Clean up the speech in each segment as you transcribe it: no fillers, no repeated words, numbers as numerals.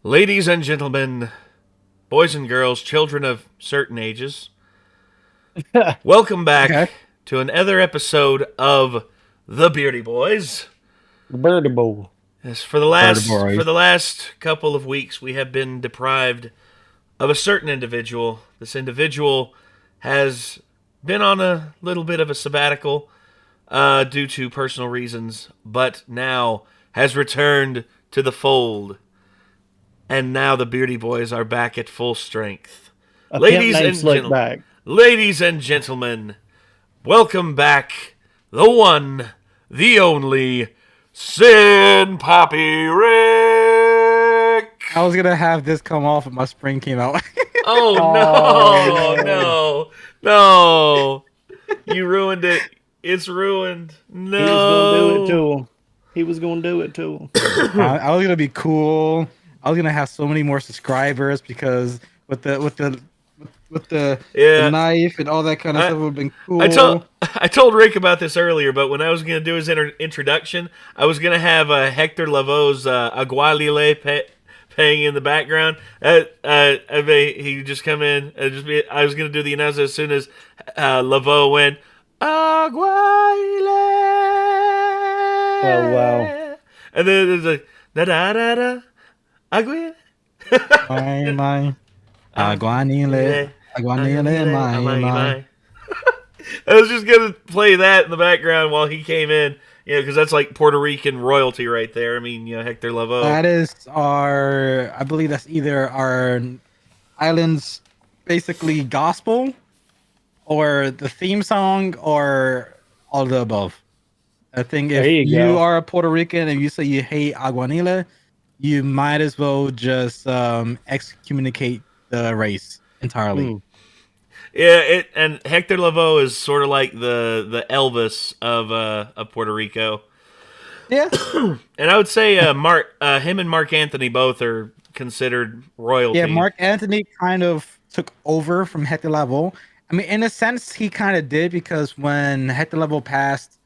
Ladies and gentlemen, boys and girls, children of certain ages, welcome back Okay. to another episode of The Beardy Boys. The Birdie Bowl. Yes, Bird for boys. the last couple of weeks, we have been deprived of a certain individual. This individual has been on a little bit of a sabbatical due to personal reasons, but now has returned to the fold. And now the Beardy Boys are back at full strength. A pimp Ladies named and gentlemen, Slickback. ladies and gentlemen, welcome back the one, the only, Senpapi Rick. I was gonna have this come off when my spring came out. Oh Oh, no, no, you ruined it. It's ruined. No. He was gonna do it to him. He was gonna do it to him. I was gonna be cool. I was gonna have so many more subscribers because with the Yeah. knife and all that kind of stuff would have been cool. I told Rick about this earlier, but when I was going to do his introduction, I was going to have Hector Lavoe's Agualile playing in the background. He just come in. I was going to do the announcement as soon as Lavoe went Agualile. Oh, wow. And then there's a da da da da Aguilile. My Aguanile, my. I was just gonna play that in the background while he came in, because that's like Puerto Rican royalty right there. I mean, Hector Lavoe. That is I believe that's either our island's basically gospel, or the theme song, or all of the above. I think if There you you go. are a Puerto Rican and you say you hate Aguanile, you might as well just excommunicate the race entirely. Hmm. Yeah, and Hector Lavoe is sort of like the Elvis of Puerto Rico. Yeah, And I would say him and Marc Anthony both are considered royalty. yeah. Marc Anthony kind of took over from Hector Lavoe. I mean, in a sense, he kind of did because when Hector Lavoe passed,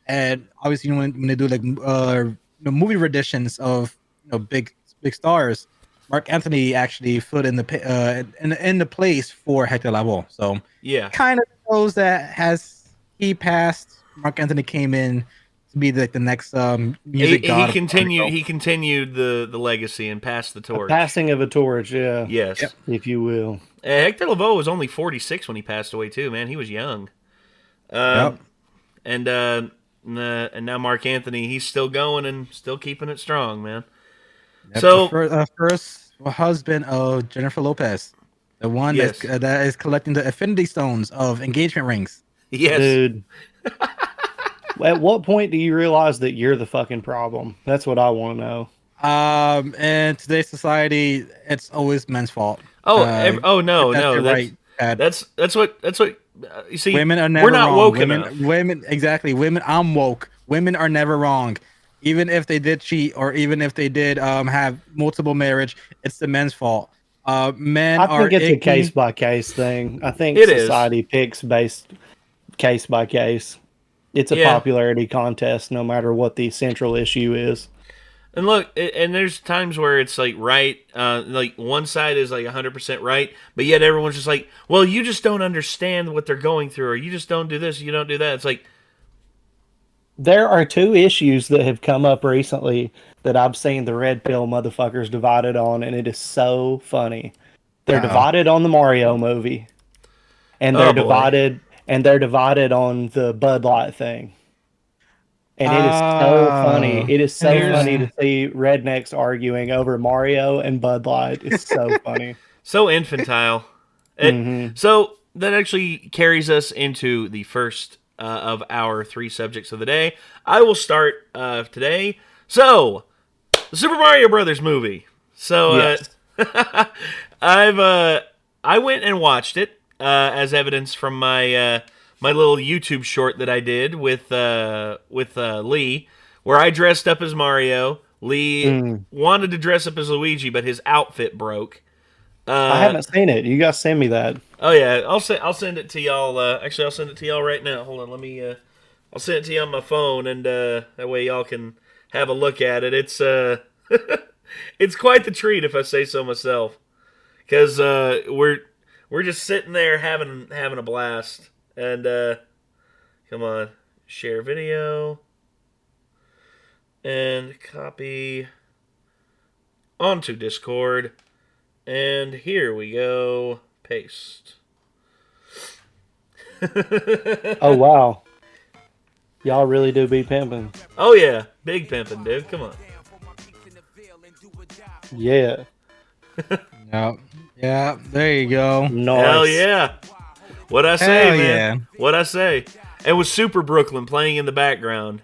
and obviously when they do like movie renditions of big stars, Marc Anthony actually filled in in the place for Hector Lavoe. So Yeah. kind of shows that as he passed, Marc Anthony came in to be the next music god. He continued the legacy and passed the A torch. passing of a torch, yeah. Yes. Yep. If you will. Hector Lavoe was only 46 when he passed away too. Man, he was young. Yep. And now Marc Anthony, he's still going and still keeping it strong, man. Yep, So the first husband of Jennifer Lopez, the one Yes. that is collecting the Infinity Stones of engagement rings. yes, Dude. At what point do you realize that you're the fucking problem? That's what I want to know. In today's society, it's always men's fault. no, That's no, your that's right, Pat. that's what you see. Women are never we're not wrong. woke women, enough. women, exactly. Women, I'm woke. Women are never wrong. Even if they did cheat, or even if they did have multiple marriage, it's the men's fault. Men I are think it's a icky. case by case thing. I think It is. society picks based case by case. It's a Yeah. popularity contest, no matter what the central issue is. And look, and there's times where it's like right, like one side is like 100% right, but yet everyone's just like, well, you just don't understand what they're going through, or you just don't do this, you don't do that. It's like, There are two issues that have come up recently that I've seen the red pill motherfuckers divided on, and it is so funny. They're Uh-oh. divided on the Mario movie, and Oh, they're boy. divided on the Bud Light thing. And it is so funny. It is so Here's- funny to see rednecks arguing over Mario and Bud Light. It's so funny. so infantile. So that actually carries us into the first of our three subjects of the day. I will start today. So, the Super Mario Brothers movie. So, Yes. I went and watched it as evidence from my my little YouTube short that I did with Lee, where I dressed up as Mario. Lee wanted to dress up as Luigi, but his outfit broke. I haven't seen it. You guys send me that. Oh yeah, I'll send it to y'all. Actually, I'll send it to y'all right now. Hold on, let me. I'll send it to you on my phone, and that way y'all can have a look at it. It's It's quite the treat, if I say so myself. Because we're just sitting there having a blast. And come on, share video and copy onto Discord. And here we go. Paste. Oh wow, y'all really do be pimping. Oh yeah, big pimping, dude. Come on. Yeah, Yeah, yeah. There you go. nice. Hell yeah. What I say, Hell man? yeah. What I say? It was Super Brooklyn playing in the background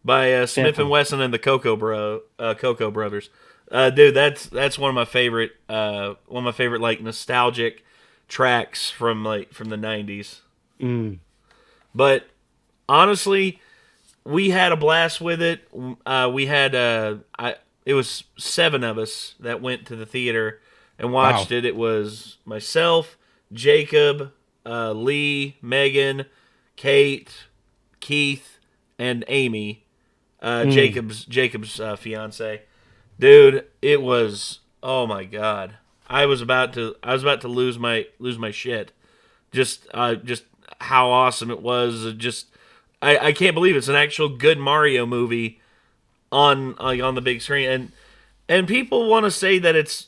by Smith and Wesson and the Coco Brothers. Dude, that's one of my favorite like nostalgic tracks from the 90s. But honestly, we had a blast with it. We had it was 7 of us that went to the theater and watched it. It was myself, Jacob, Lee, Megan, Kate, Keith, and Amy, Jacob's fiance. Dude, it was, oh my god. I was about to lose my shit. Just how awesome it was. I can't believe it's an actual good Mario movie on the big screen, and people want to say that it's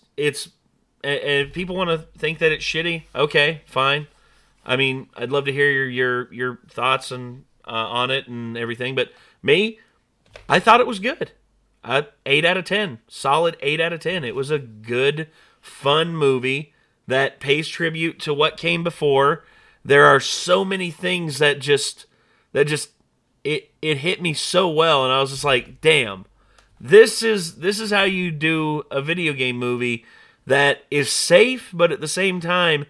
and people want to think that it's shitty. Okay, fine. I mean, I'd love to hear your thoughts on it and everything, but me, I thought it was good. 8 out of 10, solid 8 out of 10. It was a good, fun movie that pays tribute to what came before. There are so many things that just it hit me so well, and I was just like, damn, this is how you do a video game movie that is safe, but at the same time,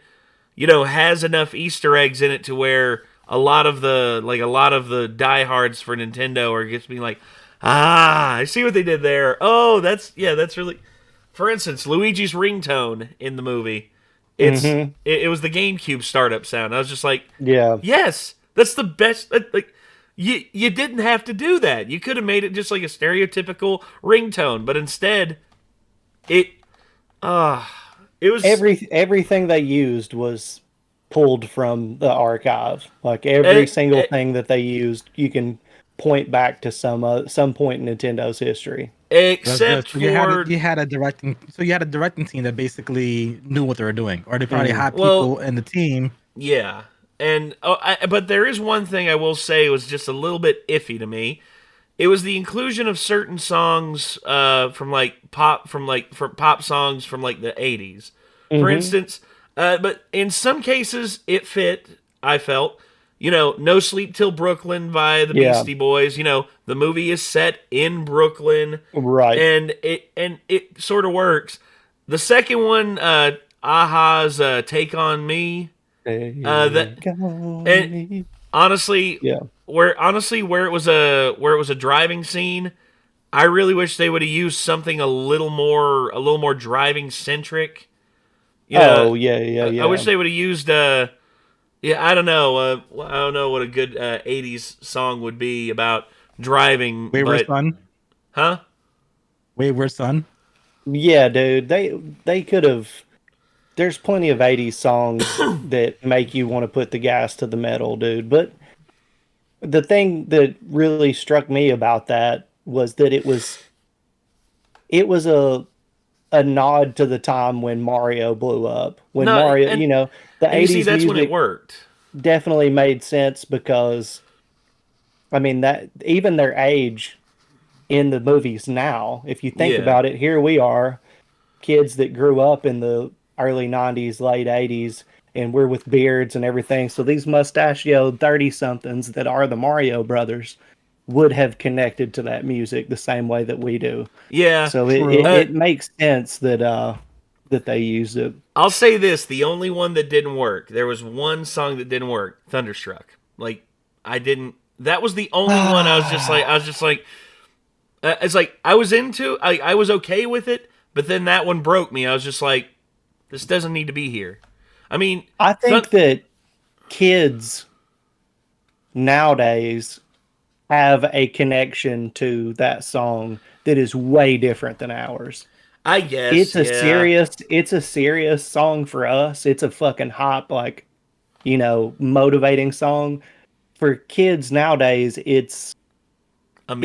has enough Easter eggs in it to where a lot of the diehards for Nintendo are just being like, I see what they did there. Oh, that's really. For instance, Luigi's ringtone in the movie, it was the GameCube startup sound. I was just like, Yeah. yes, that's the best. Like, you didn't have to do that. You could have made it just like a stereotypical ringtone, but instead, it was Everything they used was pulled from the archive. Like every single thing that they used, you can point back to some point in Nintendo's history. except So for you had a directing team that basically knew what they were doing, or they probably had Well- people in the team. yeah. And but there is one thing I will say was just a little bit iffy to me. It was the inclusion of certain songs from pop songs from like the 80s. For instance, but in some cases it fit, I felt. No Sleep Till Brooklyn by the Beastie Boys. The movie is set in Brooklyn. Right. And it sort of works. The second one, Aha's Take On Me. Honestly, where it was a driving scene, I really wish they would have used something a little more driving centric. Yeah. I wish they would have used I don't know what a good 80s song would be about driving. Wayward Son. Huh? Wayward Son. Yeah, dude. They could have. There's plenty of 80s songs that make you want to put the gas to the metal, dude. But the thing that really struck me about that was that it was a nod to the time when Mario blew up. When Mario, the 80s see, that's when it music worked. definitely made sense because, I mean, that even their age in the movies now, if you think about it, here we are, kids that grew up in the early 90s, late 80s, and we're with beards and everything. So these mustachioed 30-somethings that are the Mario brothers would have connected to that music the same way that we do. Yeah. So it makes sense that that they used it. I'll say this, the only one that didn't work. There was one song that didn't work, Thunderstruck. That was the only one I was just like it's like I was okay with it, but then that one broke me. I was just like, this doesn't need to be here. I mean, I think that kids nowadays have a connection to that song that is way different than ours. I guess, yeah. It's a serious song for us. It's a fucking hop, like, motivating song. For kids nowadays, A it's meme.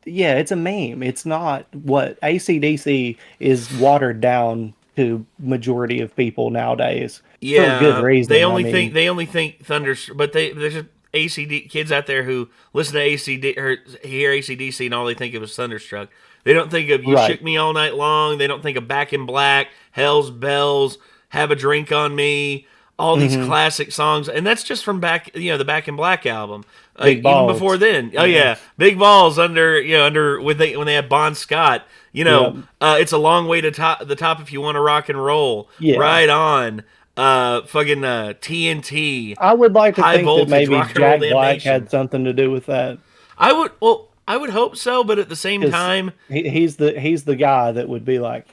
it's a meme. It's not what AC/DC is watered down to majority of people nowadays for good Yeah, reason. I mean, they only think Thunder, but there's just ACD kids out there who listen to ACD or hear ACDC and all they think of is Thunderstruck. They don't think of You right. Shook Me All Night Long. They don't think of Back in Black, Hell's Bells, Have a Drink on Me. All these Hmm. classic songs, and that's just from the Back in Black album. Big Even before balls. then, oh Yeah. yeah, Big Balls under when they had Bon Scott. Yeah. It's a long way to the top if you want to rock and roll. Yeah. Right on. Fucking TNT, I would like to High think that Voltage, maybe Rock and Roll Jack Black Damnation. had something to do with that. I would hope so, but at the same Because time, he's the guy that would be like,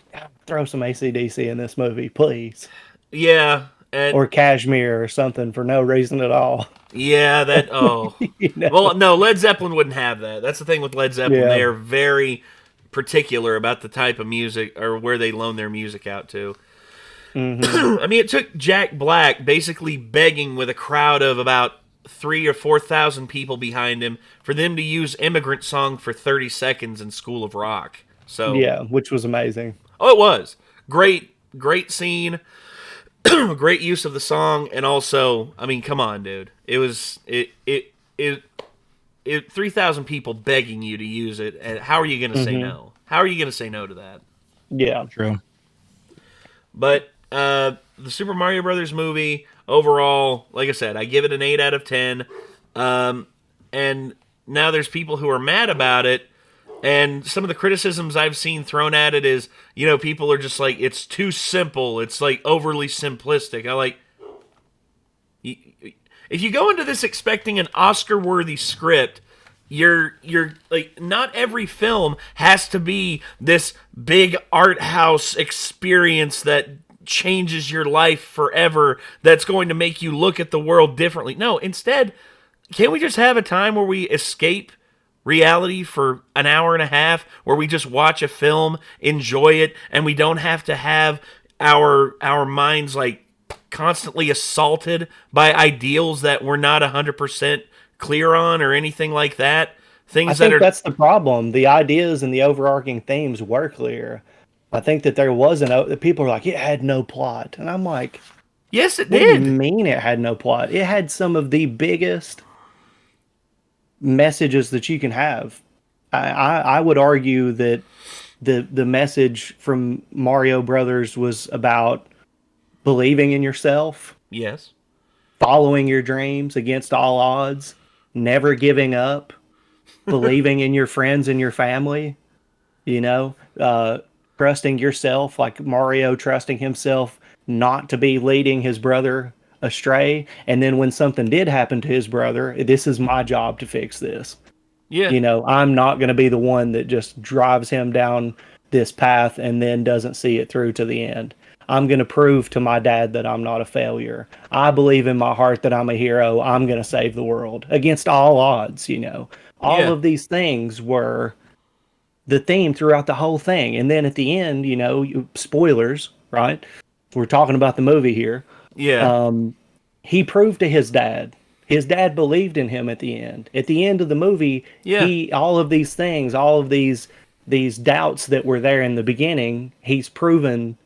throw some AC/DC in this movie, please, yeah, and or Cashmere or something for no reason at all. yeah, that oh, you know? well, no, Led Zeppelin wouldn't have that. That's the thing with Led Zeppelin; Yeah. they are very particular about the type of music or where they loan their music out to. Hmm. I mean, it took Jack Black basically begging with a crowd of about 3 or 4 thousand people behind him for them to use "Immigrant Song" for 30 seconds in School of Rock. So, Yeah, which was amazing. oh, it was great scene, great use of the song, and also, I mean, come on, dude, it 3,000 people begging you to use it, and how are you going to say Hmm. no? How are you going to say no to that? Yeah. True. But the Super Mario Brothers movie overall, like I said, I give it an 8 out of 10. And now there's people who are mad about it. And some of the criticisms I've seen thrown at it is, people are just like, it's too simple. It's like overly simplistic. If you go into this expecting an Oscar-worthy script, you're like, not every film has to be this big art house experience that changes your life forever, that's going to make you look at the world differently. No, instead, can't we just have a time where we escape reality for an hour and a half, where we just watch a film, enjoy it, and we don't have to have our minds like constantly assaulted by ideals that we're not 100% clear on or anything like that. I Things that think are that's the problem. The ideas and the overarching themes were clear. I think that there wasn't. People are like, it had no plot, and I'm like, yes, it what do you did. mean it had no plot? It had some of the biggest messages that you can have. I would argue that the message from Mario Brothers was about believing in yourself, Yes. following your dreams against all odds, never giving up, believing in your friends and your family, you know, trusting yourself, like Mario trusting himself not to be leading his brother astray. And then when something did happen to his brother, this is my job to fix this. Yeah. I'm not going to be the one that just drives him down this path and then doesn't see it through to the end. I'm going to prove to my dad that I'm not a failure. I believe in my heart that I'm a hero. I'm going to save the world against all odds. All Yeah. of these things were the theme throughout the whole thing. And then at the end, spoilers, right? We're talking about the movie here. Yeah. He proved to his dad. His dad believed in him at the end. At the end of the movie, Yeah. all of these things, all of these doubts that were there in the beginning, he's proven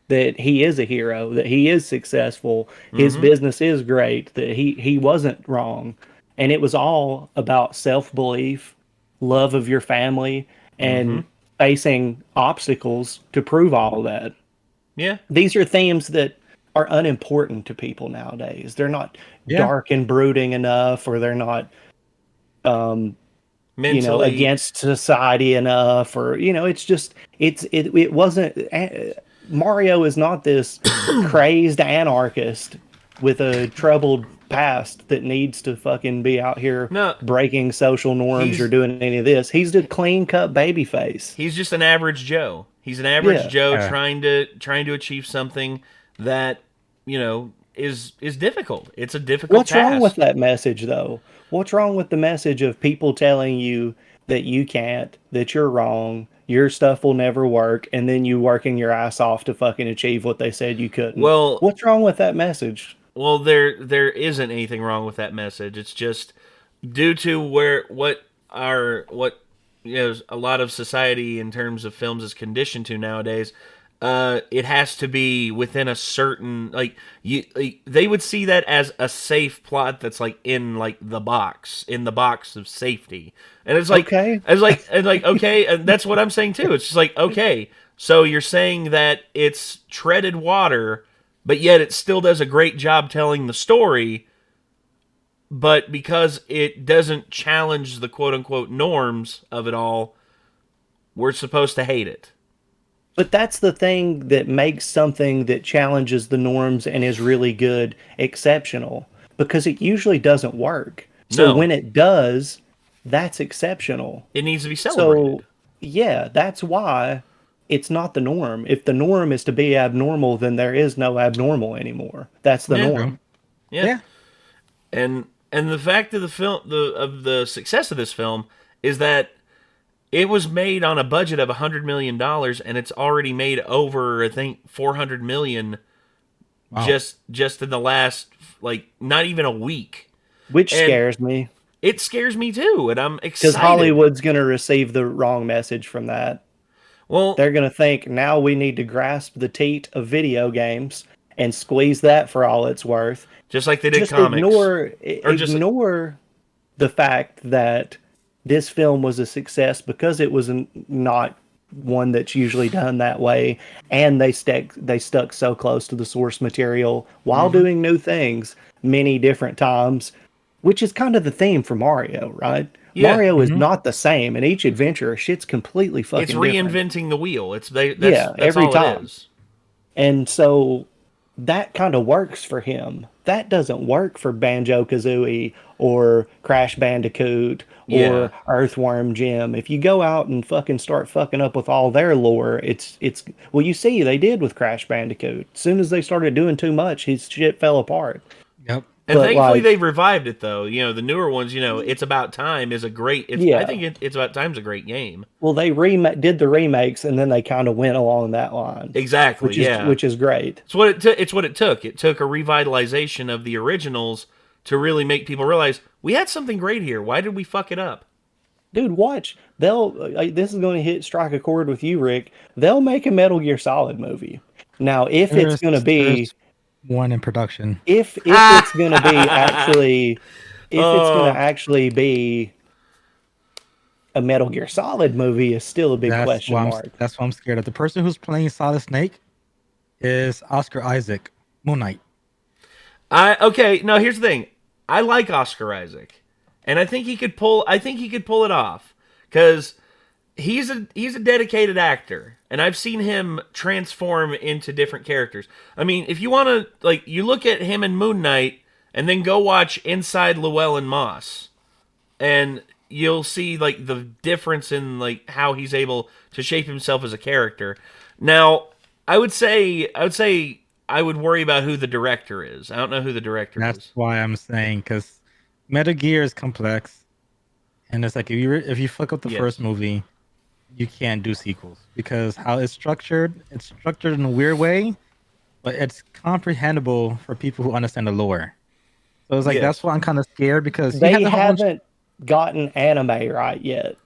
that he is a hero, that he is successful, his Mm-hmm. business is great, that he wasn't wrong. And it was all about self-belief, love of your family, Mm-hmm. and facing obstacles to prove all of that. Yeah. These are themes that are unimportant to people nowadays. They're not Yeah. dark and brooding enough, or they're not Mentally. against society enough, or it's just it wasn't Mario is not this crazed anarchist with a troubled past that needs to fucking be out here No. breaking social norms or He's doing any of this. He's a clean cut baby face. he's just an average Joe. He's an average Yeah. Joe Yeah. trying to achieve something that is difficult. It's a difficult What's wrong task. with that message, though? What's wrong with the message of people telling you that you can't, that you're wrong, your stuff will never work, and then you working your ass off to fucking achieve what they said you couldn't. Well, What's wrong with that message? well, there isn't anything wrong with that message. It's just due to what a lot of society in terms of films is conditioned to nowadays. It has to be within a certain they would see that as a safe plot that's like in the box of safety, and it's like Okay. Okay, and that's what I'm saying too. It's just like, okay, so you're saying that it's treaded water, but yet it still does a great job telling the story, but because it doesn't challenge the quote unquote norms of it all, we're supposed to hate it. But that's the thing that makes something that challenges the norms and is really good exceptional, because it usually doesn't work. So No. when it does, that's exceptional. It needs to be celebrated. So, yeah, that's why it's not the norm. If the norm is to be abnormal, then there is no abnormal anymore. That's the Yeah. norm. Yeah. And the fact of the success of this film is that it was made on a budget of $100 million, and it's already made over, I think, $400 million. Wow. Just in the last, not even a week. Which scares me. It scares me too, and I'm excited. Because Hollywood's going to receive the wrong message from that. Well, they're going to think, now we need to grasp the teat of video games and squeeze that for all it's worth. Just like they did comics. Ignore the fact that this film was a success because it was not one that's usually done that way, and they stuck so close to the source material while doing new things many different times, which is kind of the theme for Mario, right? Yeah. Mario is not the same, and each adventure, shit's completely fucking different. It's reinventing the wheel. That's every time. It is. And so that kind of works for him. That doesn't work for Banjo-Kazooie or Crash Bandicoot or Earthworm Jim. If you go out and fucking start fucking up with all their lore, it's well, you see, they did with Crash Bandicoot. As soon as they started doing too much, his shit fell apart. Yep. And thankfully they've revived it, though. The newer ones, It's About Time is a great... I think It's About Time's a great game. Well, they did the remakes, and then they kind of went along that line. Exactly, which is great. It's what it took. It took a revitalization of the originals to really make people realize, we had something great here. Why did we fuck it up? Dude, watch. This is going to strike a chord with you, Rick. They'll make a Metal Gear Solid movie. Now, if it's going to be... one in production. If it's going to be actually, it's going to actually be a Metal Gear Solid movie is still a big question mark. That's what I'm scared of. The person who's playing Solid Snake is Oscar Isaac, Moon Knight. Okay, now here's the thing. I like Oscar Isaac, and I think he could pull it off, because he's a dedicated actor, and I've seen him transform into different characters. I mean, if you want to, you look at him in Moon Knight, and then go watch Inside Llewellyn Moss, and you'll see the difference in how he's able to shape himself as a character. Now, I would I would worry about who the director is. I don't know who the director is. That's why I'm saying, because Metal Gear is complex, and it's if you fuck up the first movie, you can't do sequels, because how it's structured in a weird way, but it's comprehensible for people who understand the lore. So it's that's why I'm kind of scared, because they haven't gotten anime right yet.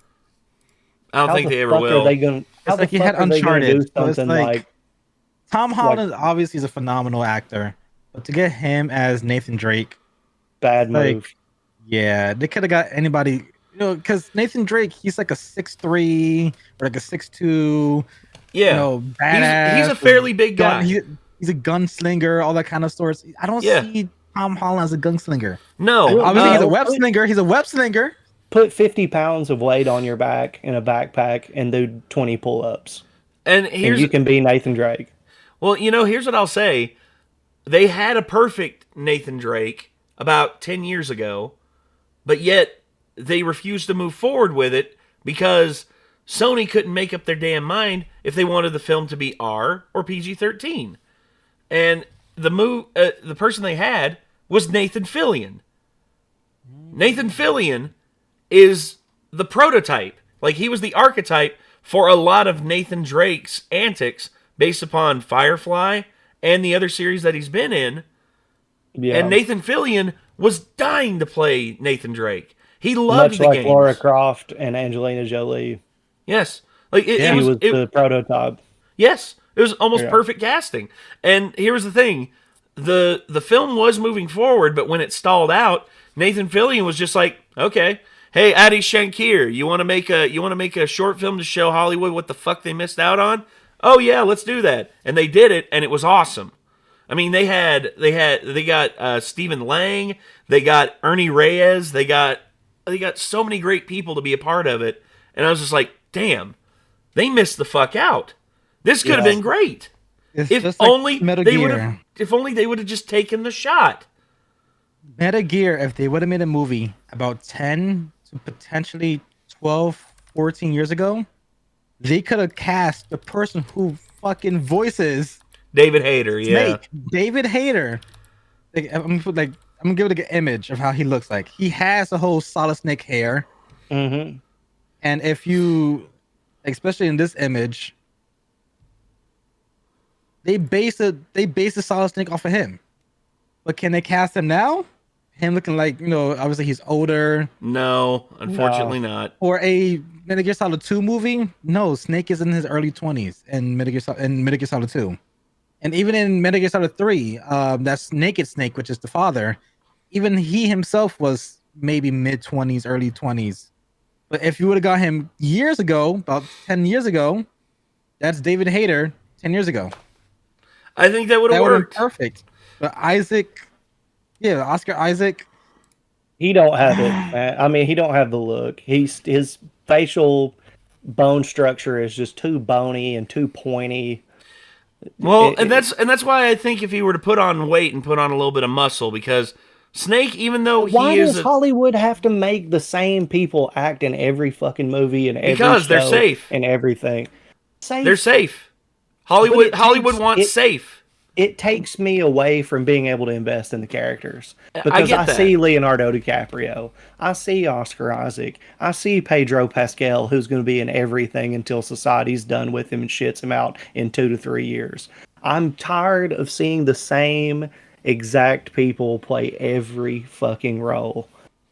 I don't think they ever will. It's you had Uncharted. So it's Tom Holland obviously is a phenomenal actor, but to get him as Nathan Drake, bad move. Yeah, they could have got anybody. Because Nathan Drake, he's like a 6'3" or like a 6'2". Yeah, badass. He's a fairly big guy. He's a gunslinger, all that kind of sorts. I don't see Tom Holland as a gunslinger. No, obviously he's a web slinger. He's a web slinger. Put 50 pounds of weight on your back in a backpack and do 20 pull-ups, and you can be Nathan Drake. Well, here's what I'll say: they had a perfect Nathan Drake about 10 years ago, but yet they refused to move forward with it because Sony couldn't make up their damn mind if they wanted the film to be R or PG-13. And the person they had was Nathan Fillion. Nathan Fillion is the prototype. He was the archetype for a lot of Nathan Drake's antics based upon Firefly and the other series that he's been in. Yeah. And Nathan Fillion was dying to play Nathan Drake. He loved much the like games. Laura Croft and Angelina Jolie. Yes. Like She was the prototype. Yes. It was almost perfect casting. And here's the thing. The film was moving forward, but when it stalled out, Nathan Fillion was just like, okay, hey, Adi Shankar, you want to make a short film to show Hollywood what the fuck they missed out on? Oh yeah, let's do that. And they did it, and it was awesome. I mean, they got Stephen Lang, they got Ernie Reyes, they got so many great people to be a part of it, and I was just like, damn, they missed the fuck out. This could have been great. If only they would have just taken the shot. Metal Gear, if they would have made a movie about 10 to potentially 12, 14 years ago, they could have cast the person who fucking voices David Hayter, Snake. David Hayter. I'm gonna give it an image of how he looks like. He has a whole Solid Snake hair. Mm-hmm. And if you, especially in this image, they base the Solid Snake off of him. But can they cast him now? Him looking like, obviously he's older. No, unfortunately not. Or a Metal Gear Solid 2 movie? No, Snake is in his early 20s in Metal Gear Solid 2. And even in Metal Gear Solid 3, that's Naked Snake, which is the father, even he himself was maybe mid-20s, early 20s. But if you would have got him years ago, about 10 years ago, that's David Hayter 10 years ago. I think that would have worked. Perfect. But Oscar Isaac. He don't have it, man. I mean, he don't have the look. His facial bone structure is just too bony and too pointy. Well, and that's why I think if he were to put on weight and put on a little bit of muscle, because Snake, even though why does Hollywood have to make the same people act in every fucking movie and every because show they're safe and everything? They're safe. Hollywood wants safe. It takes me away from being able to invest in the characters because I see Leonardo DiCaprio, I see Oscar Isaac, I see Pedro Pascal, who's going to be in everything until society's done with him and shits him out in 2 to 3 years. I'm tired of seeing the same exact people play every fucking role,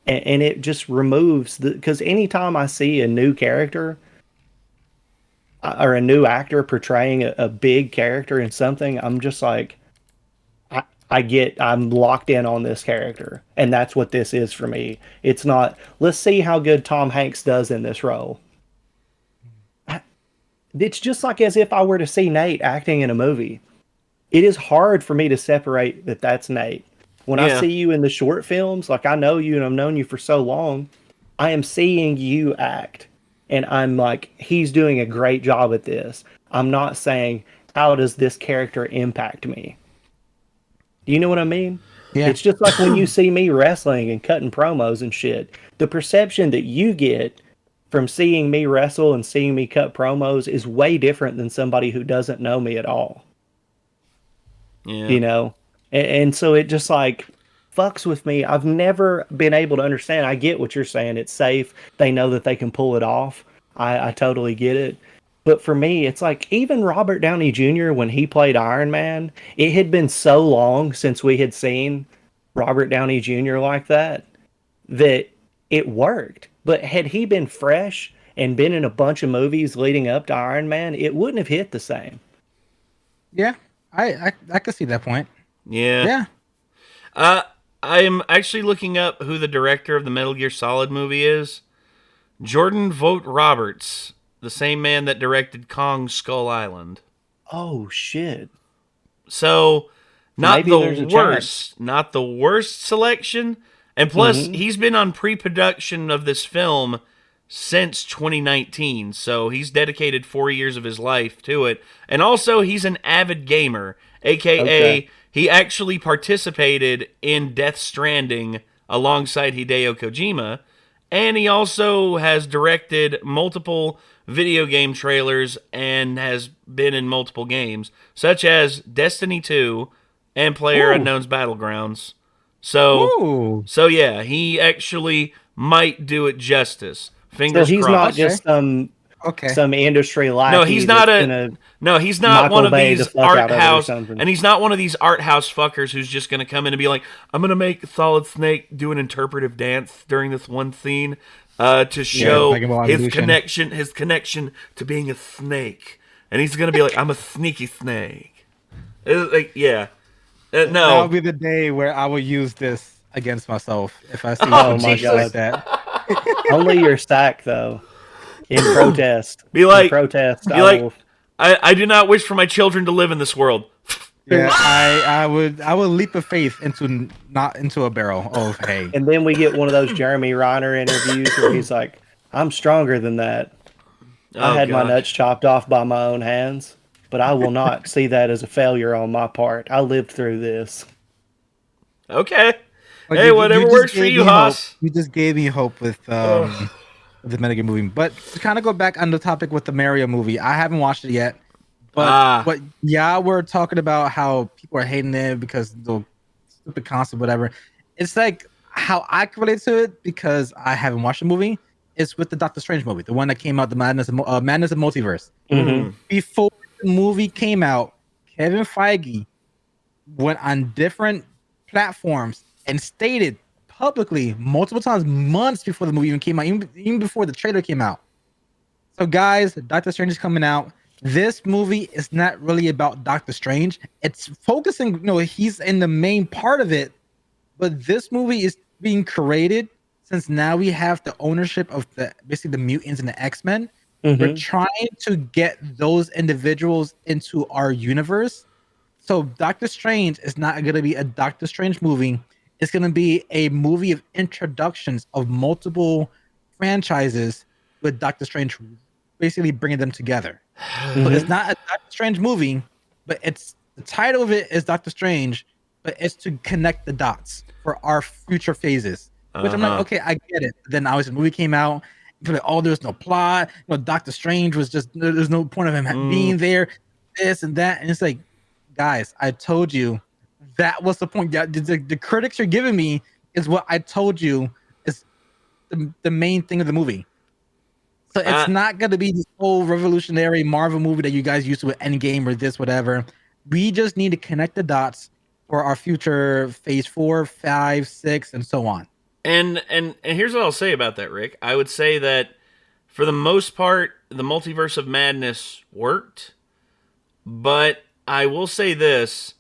and it just removes because anytime I see a new character or a new actor portraying a big character in something, I'm just like, I'm locked in on this character. And that's what this is for me. It's not, let's see how good Tom Hanks does in this role. It's just like as if I were to see Nate acting in a movie. It is hard for me to separate that that's Nate. When I see you in the short films, like I know you and I've known you for so long, I am seeing you act. And I'm like, he's doing a great job at this. I'm not saying, how does this character impact me? Do you know what I mean? Yeah. It's just like when you see me wrestling and cutting promos and shit. The perception that you get from seeing me wrestle and seeing me cut promos is way different than somebody who doesn't know me at all. Yeah. And so it just like fucks with me. I've never been able to understand. I get what you're saying. It's safe. They know that they can pull it off. I totally get it. But for me, it's like even Robert Downey Jr., when he played Iron Man, it had been so long since we had seen Robert Downey Jr. like that it worked. But had he been fresh and been in a bunch of movies leading up to Iron Man, it wouldn't have hit the same. Yeah, I could see that point. Yeah. Yeah. I'm actually looking up who the director of the Metal Gear Solid movie is. Jordan Vogt Roberts, the same man that directed Kong Skull Island. Oh shit. So not Maybe not the worst selection. And plus he's been on pre-production of this film since 2019. So he's dedicated 4 years of his life to it. And also he's an avid gamer, aka he actually participated in Death Stranding alongside Hideo Kojima, and he also has directed multiple video game trailers and has been in multiple games, such as Destiny 2 and PlayerUnknown's Battlegrounds. So yeah, he actually might do it justice. Fingers crossed. So he's not just some Okay. some industry lackey. No, he's not he's not one of these art house, and he's not one of these art house fuckers who's just gonna come in and be like, I'm gonna make Solid Snake do an interpretive dance during this one scene, to show his connection to being a snake, and he's gonna be like, I'm a sneaky snake. Like, yeah, no, that'll be the day where I will use this against myself if I see my God like that. Only your sack though. In protest. I do not wish for my children to live in this world. Yeah, I would leap of faith not into a barrel of hay. And then we get one of those Jeremy Renner interviews where he's like, I'm stronger than that. I had my nuts chopped off by my own hands, but I will not see that as a failure on my part. I lived through this. Okay. But hey, whatever works for you, Haas. You just gave me hope with the Metagame movie. But to kind of go back on the topic with the Mario movie, I haven't watched it yet. But we're talking about how people are hating it because the stupid concept, whatever. It's like how I can relate to it because I haven't watched the movie. It's with the Doctor Strange movie, the one that came out, the Madness of Multiverse. Mm-hmm. Before the movie came out, Kevin Feige went on different platforms and stated publicly multiple times, months before the movie even came out, even before the trailer came out. So, guys, Doctor Strange is coming out. This movie is not really about Doctor Strange. It's focusing, he's in the main part of it, but this movie is being created since now we have the ownership of basically the mutants and the X-Men. Mm-hmm. We're trying to get those individuals into our universe. So Doctor Strange is not going to be a Doctor Strange movie. It's going to be a movie of introductions of multiple franchises with Doctor Strange basically bringing them together. Mm-hmm. So it's not a Doctor Strange movie, but the title of it is Doctor Strange, but it's to connect the dots for our future phases. Which I'm like, okay, I get it. Then obviously the movie came out. Like, there's no plot. Doctor Strange was just, there's no point of him being there, this and that. And it's like, guys, I told you that was the point. The critics you're giving me is what I told you is the main thing of the movie. So it's not going to be this whole revolutionary Marvel movie that you guys used to with Endgame or this, whatever. We just need to connect the dots for our future phase 4, 5, 6, and so on. And here's what I'll say about that, Rick. I would say that for the most part, the Multiverse of Madness worked, but I will say this: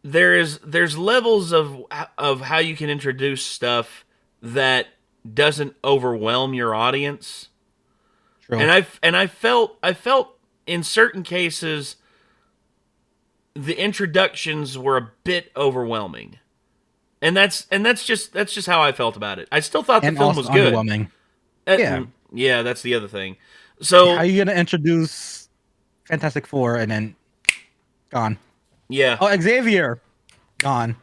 there's levels of how you can introduce stuff that doesn't overwhelm your audience. True. And I felt in certain cases the introductions were a bit overwhelming. And that's just how I felt about it. I still thought the film was good. Underwhelming. Yeah, that's the other thing. So how are you gonna introduce Fantastic Four and then gone? Yeah. Oh, Xavier, gone.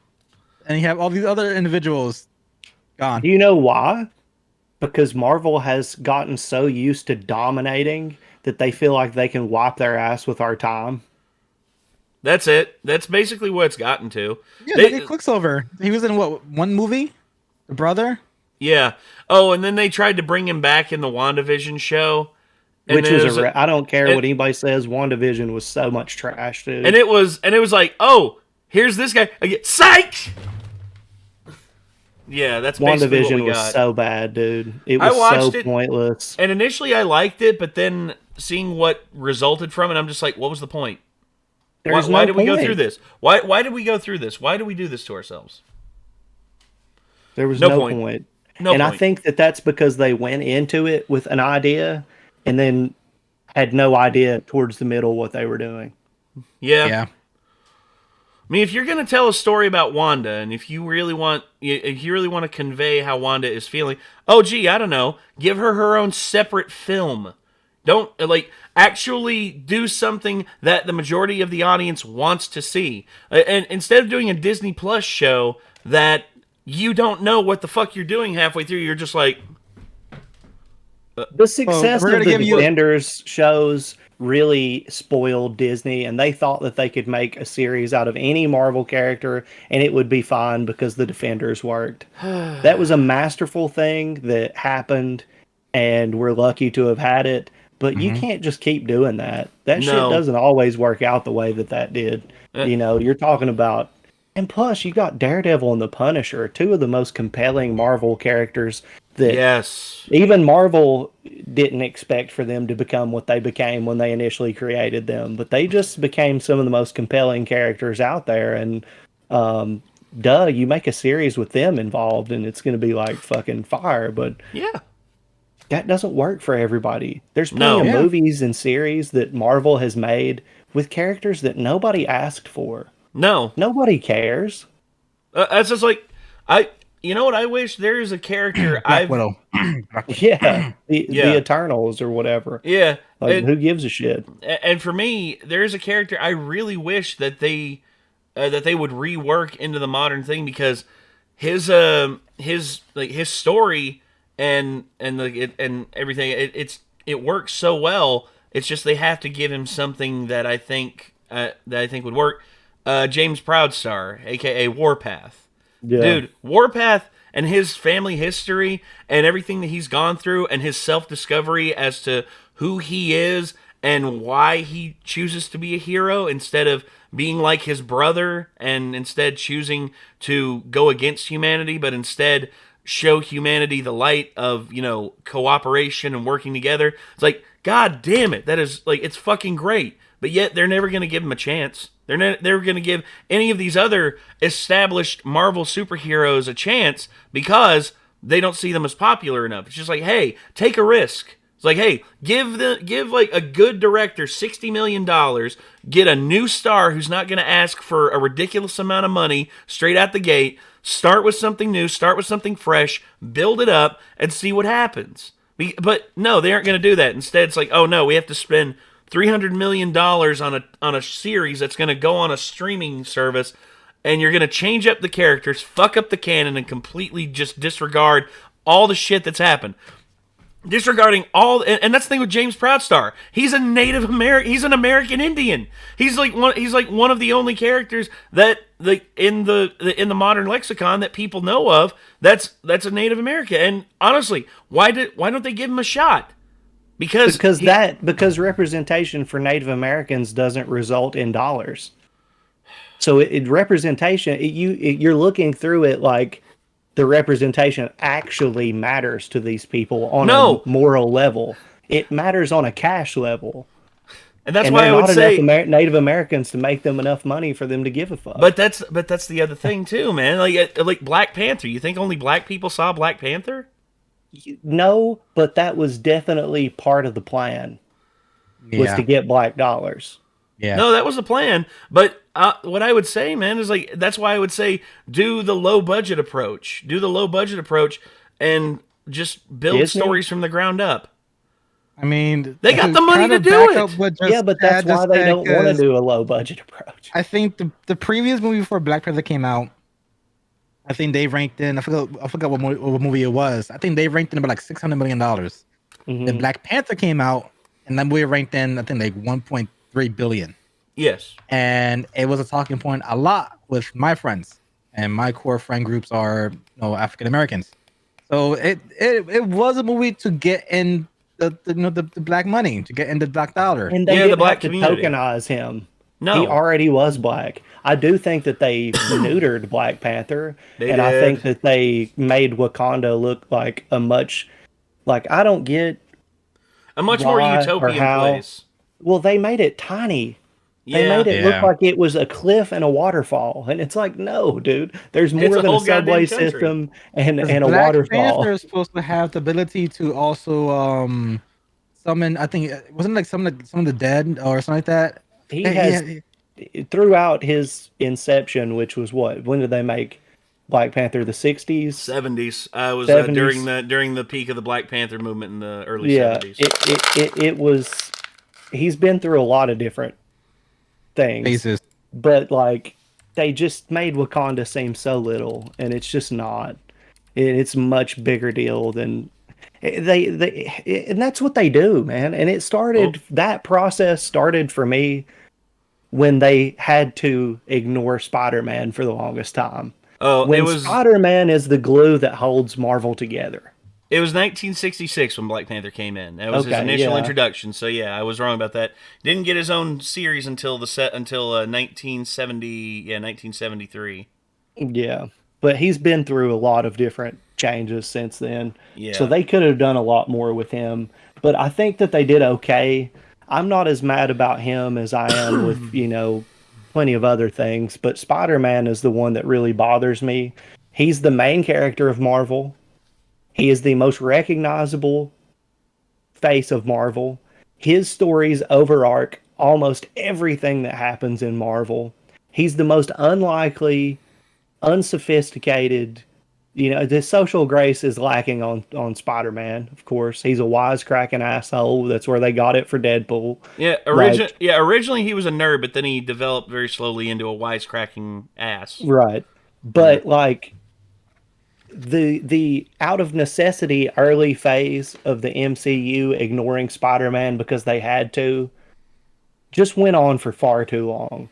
And you have all these other individuals gone. Do you know why? Because Marvel has gotten so used to dominating that they feel like they can wipe their ass with our time. That's it. That's basically what it's gotten to. Yeah, look at Quicksilver. He was in one movie? The brother? Yeah. Oh, and then they tried to bring him back in the WandaVision show. Which was I don't care what anybody says, WandaVision was so much trash, dude. And it was like, oh, here's this guy. Psych! Yeah, that's basically what we got. WandaVision was so bad, dude. It was so pointless. And initially I liked it, but then seeing what resulted from it, I'm just like, what was the point? Why did we go through this? Why did we go through this? Why do we do this to ourselves? There was no point. I think that's because they went into it with an idea and then had no idea towards the middle what they were doing. Yeah. I mean, if you're going to tell a story about Wanda, and if you really want to convey how Wanda is feeling, I don't know, give her own separate film. Don't actually do something that the majority of the audience wants to see. And instead of doing a Disney Plus show that you don't know what the fuck you're doing halfway through, you're just like... The success of the Defenders shows really spoiled Disney, and they thought that they could make a series out of any Marvel character, and it would be fine because the Defenders worked. That was a masterful thing that happened, and we're lucky to have had it. But you Mm-hmm. can't just keep doing that. That shit No. doesn't always work out the way that did. Uh, You're talking about, and plus you got Daredevil and the Punisher, two of the most compelling Marvel characters that yes. even Marvel didn't expect for them to become what they became when they initially created them. But they just became some of the most compelling characters out there. And duh, you make a series with them involved, and it's going to be like fucking fire. But Yeah. that doesn't work for everybody. There's plenty No. of Yeah. movies and series that Marvel has made with characters that nobody asked for. No. Nobody cares. That's just like I. You know what? I wish there is a character Black Widow. Black Widow. Yeah, the Yeah. Eternals or whatever. Yeah. Like, who gives a shit? And for me, there is a character I really wish that they would rework into the modern thing, because his his story and everything, it works so well. It's just they have to give him something that I think would work. James Proudstar, aka Warpath. Yeah. Dude, Warpath and his family history and everything that he's gone through and his self-discovery as to who he is and why he chooses to be a hero instead of being like his brother, and instead choosing to go against humanity, but instead show humanity the light of, cooperation and working together. It's like, God damn it, that is like, it's fucking great. But yet they're never going to give him a chance. They're never going to give any of these other established Marvel superheroes a chance because they don't see them as popular enough. It's just like, hey, take a risk. It's like, hey, give like a good director $60 million, get a new star who's not going to ask for a ridiculous amount of money straight out the gate, start with something new, start with something fresh, build it up, and see what happens. But no, they aren't going to do that. Instead, it's like, oh no, we have to spend $300 million on a series that's going to go on a streaming service, and you're going to change up the characters, fuck up the canon, and completely just disregard all the shit that's happened. Disregarding all, and that's the thing with James Proudstar. He's a Native American. He's an American Indian. He's like one of the only characters that in the modern lexicon that people know of that's a Native American. And honestly, why don't they give him a shot? Because representation for Native Americans doesn't result in dollars. So representation, you're looking through it like the representation actually matters to these people on a moral level. It matters on a cash level. And that's why I would say enough Native Americans to make them enough money for them to give a fuck. But that's the other thing too, man. Like Black Panther. You think only black people saw Black Panther? No, but that was definitely part of the plan. Was to get black dollars. Yeah. No, that was the plan. But what I would say, man, is like, that's why I would say do the low budget approach. Do the low budget approach and just build stories from the ground up. I mean, they got the money to do it. Yeah, but that's why they don't want to do a low budget approach. I think the previous movie before Black Panther came out, I think they ranked in, I forgot what movie it was. I think they ranked in about like $600 million. Mm-hmm. Then Black Panther came out, and that movie ranked in, I think, like 1.3 billion. Yes. And it was a talking point a lot with my friends, and my core friend groups are African Americans. So it was a movie to get in the black money, to get in the black dollar. And they didn't have to tokenize him. No. He already was black. I do think that they neutered Black Panther, I think that they made Wakanda look like a much more utopian place. Well, they made it tiny. They made it look like it was a cliff and a waterfall, and it's like, no, dude. There's more than a subway system and a waterfall. Black Panther is supposed to have the ability to also summon. I think wasn't it like some of the dead or something like that. He has throughout his inception, which was what? When did they make Black Panther? The 60s, 70s. Was 70s. During the peak of the Black Panther movement in the early 70s. It was. He's been through a lot of different things, but like they just made Wakanda seem so little, and it's just not. It's a much bigger deal than and that's what they do, man. And it started. That process started for me when they had to ignore Spider-Man for the longest time. When Spider-Man is the glue that holds Marvel together. It was 1966 when Black Panther came in. That was his initial introduction. So yeah, I was wrong about that. Didn't get his own series until 1973. Yeah, but he's been through a lot of different changes since then. Yeah. So they could have done a lot more with him. But I think that they did okay. I'm not as mad about him as I am with, plenty of other things. But Spider-Man is the one that really bothers me. He's the main character of Marvel. He is the most recognizable face of Marvel. His stories overarch almost everything that happens in Marvel. He's the most unlikely, unsophisticated. The social grace is lacking on Spider-Man, of course. He's a wisecracking asshole. That's where they got it for Deadpool. Yeah, originally he was a nerd, but then he developed very slowly into a wisecracking ass. Right. But, the out of necessity early phase of the MCU ignoring Spider-Man because they had to just went on for far too long.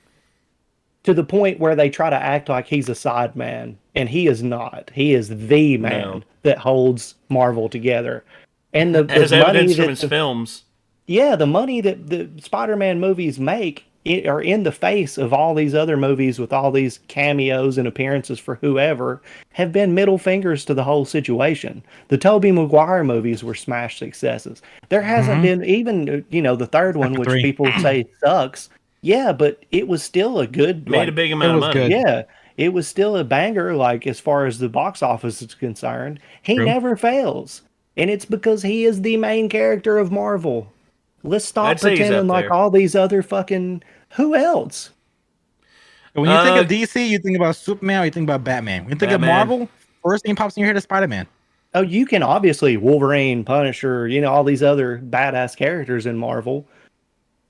To the point where they try to act like he's a side man, and he is not. He is the man that holds Marvel together. And the as money evidence that from his films. Yeah, the money that the Spider-Man movies make are in the face of all these other movies with all these cameos and appearances for whoever have been middle fingers to the whole situation. The Tobey Maguire movies were smash successes. There hasn't been even, the third one, which people say sucks. Yeah, but it was still a good... Made a big amount of money. Good. Yeah, it was still a banger, as far as the box office is concerned. He never fails. And it's because he is the main character of Marvel. Let's stop pretending like all these other fucking... Who else? When you think of DC, you think about Superman or you think about Batman. When you think of Marvel, first thing pops in your head is Spider-Man. Oh, you can obviously Wolverine, Punisher, all these other badass characters in Marvel.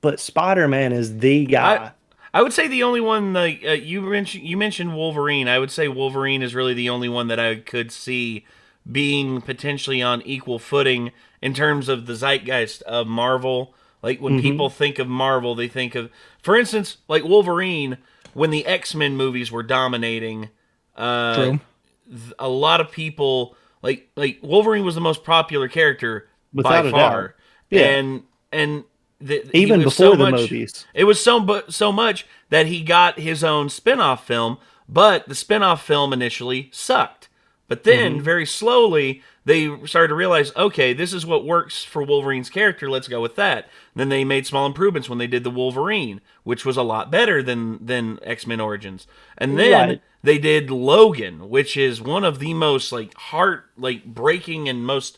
But Spider-Man is the guy. I would say the only one, you mentioned Wolverine. I would say Wolverine is really the only one that I could see being potentially on equal footing in terms of the zeitgeist of Marvel. Like, when people think of Marvel, they think of... For instance, like Wolverine, when the X-Men movies were dominating, a lot of people... Like Wolverine was the most popular character by far. Yeah. And even before the movies. It was so much that he got his own spin-off film, but the spin-off film initially sucked. But then, very slowly, they started to realize, okay, this is what works for Wolverine's character, let's go with that. Then they made small improvements when they did the Wolverine, which was a lot better than X-Men Origins. And then they did Logan, which is one of the most heart-breaking and most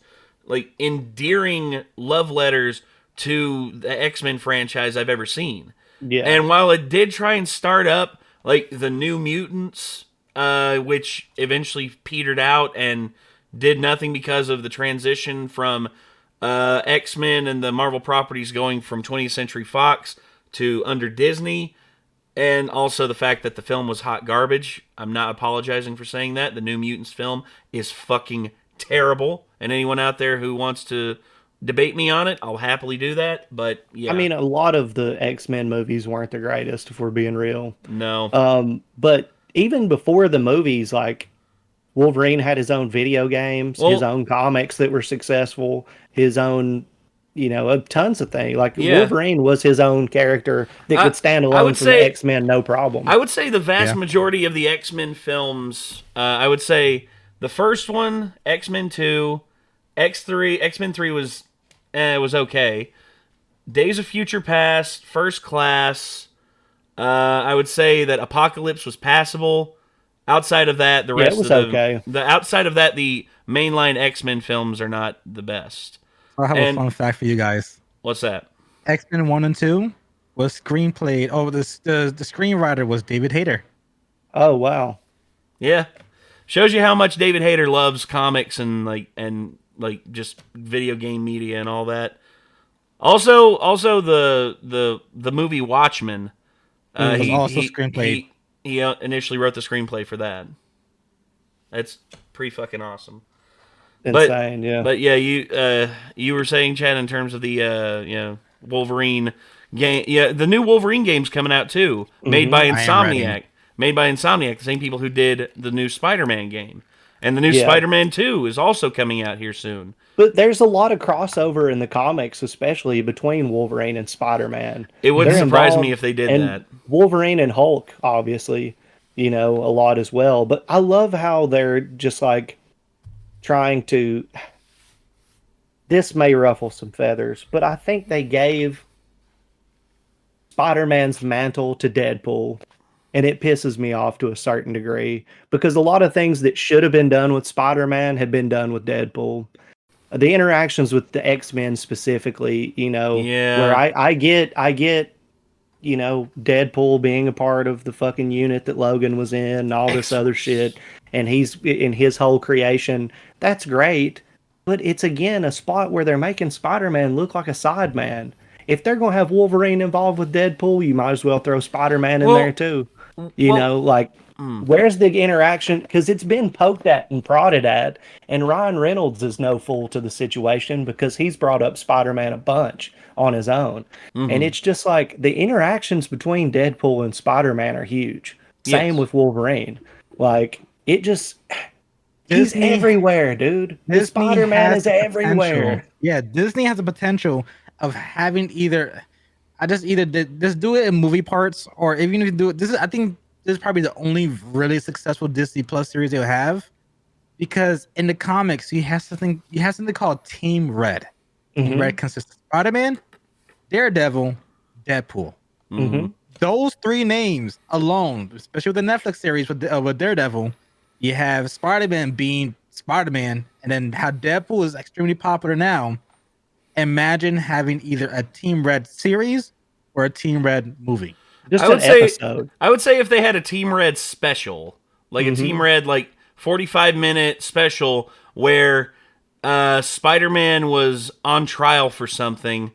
endearing love letters to the X-Men franchise I've ever seen. Yeah. And while it did try and start up the New Mutants, which eventually petered out and did nothing because of the transition from X-Men and the Marvel properties going from 20th Century Fox to under Disney, and also the fact that the film was hot garbage. I'm not apologizing for saying that. The New Mutants film is fucking terrible, and anyone out there who wants to debate me on it, I'll happily do that, but yeah. I mean, a lot of the X-Men movies weren't the greatest, if we're being real. No. But even before the movies, Wolverine had his own video games, his own comics that were successful, his own, tons of things. Wolverine was his own character that could stand alone from the X-Men, no problem. I would say the vast majority of the X-Men films, I would say the first one, X-Men 2, X-Men 3 was okay. Days of Future Past, First Class, I would say that Apocalypse was passable. Outside of that, the rest it was of okay. Outside of that, the mainline X-Men films are not the best. I have a fun fact for you guys. What's that? X-Men 1 and 2 was screenplayed. Oh, the screenwriter was David Hayter. Oh, wow. Yeah. Shows you how much David Hayter loves comics and just video game media and all that. Also the movie Watchmen. Was also screenplayed. He initially wrote the screenplay for that. That's pretty fucking awesome. Insane, yeah. But yeah, you were saying, Chad, in terms of the Wolverine game. Yeah, the new Wolverine game's coming out too, made by Insomniac. Made by Insomniac, the same people who did the new Spider-Man game. And the new Spider-Man 2 is also coming out here soon. But there's a lot of crossover in the comics, especially between Wolverine and Spider-Man. It wouldn't surprise me if they did and that. Wolverine and Hulk, obviously, a lot as well. But I love how they're just like trying to. This may ruffle some feathers, but I think they gave Spider-Man's mantle to Deadpool, and it pisses me off to a certain degree because a lot of things that should have been done with Spider-Man have been done with Deadpool. The interactions with the X-Men specifically, where I get, Deadpool being a part of the fucking unit that Logan was in and all this other shit, and he's in his whole creation. That's great, but it's again a spot where they're making Spider-Man look like a side man. If they're going to have Wolverine involved with Deadpool, you might as well throw Spider-Man in there too. Where's the interaction? Because it's been poked at and prodded at, and Ryan Reynolds is no fool to the situation because he's brought up Spider-Man a bunch on his own. Mm-hmm. And it's just like the interactions between Deadpool and Spider-Man are huge. Same with Wolverine. Like, it just... He's everywhere, dude. The Spider-Man is everywhere. Yeah, Disney has the potential of having just do it in movie parts, or even if you do it, I think this is probably the only really successful Disney Plus series they'll have, because in the comics you have something called Team Red. Mm-hmm. Team Red consists of Spider-Man, Daredevil, Deadpool. Mm-hmm. Those three names alone, especially with the Netflix series with Daredevil, you have Spider-Man being Spider-Man, and then how Deadpool is extremely popular now. Imagine having either a Team Red series or a Team Red movie. Episode. I would say if they had a Team Red special, like a Team Red 45-minute special where Spider-Man was on trial for something,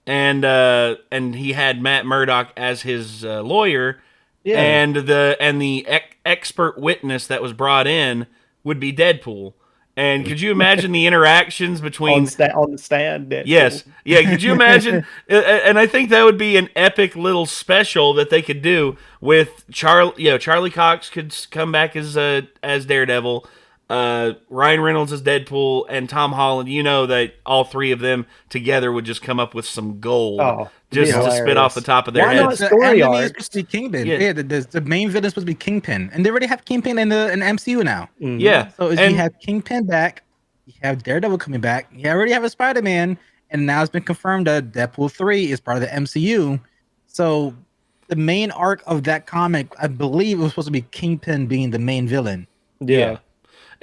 and he had Matt Murdock as his lawyer, and the expert witness that was brought in would be Deadpool. And could you imagine the interactions between on the stand? Deadpool. Yes, yeah. Could you imagine? And I think that would be an epic little special that they could do with Charlie. Charlie Cox could come back as Daredevil, Ryan Reynolds as Deadpool, and Tom Holland. That all three of them together would just come up with some gold, just to spit off the top of their heads. Why not story arcs? Is supposed to be Kingpin. Yeah, the main villain is supposed to be Kingpin, and they already have Kingpin in the MCU now. Mm-hmm. Yeah, so you have Kingpin back, you have Daredevil coming back, you already have a Spider-Man, and now it's been confirmed that Deadpool 3 is part of the MCU. So the main arc of that comic, I believe, was supposed to be Kingpin being the main villain. Yeah.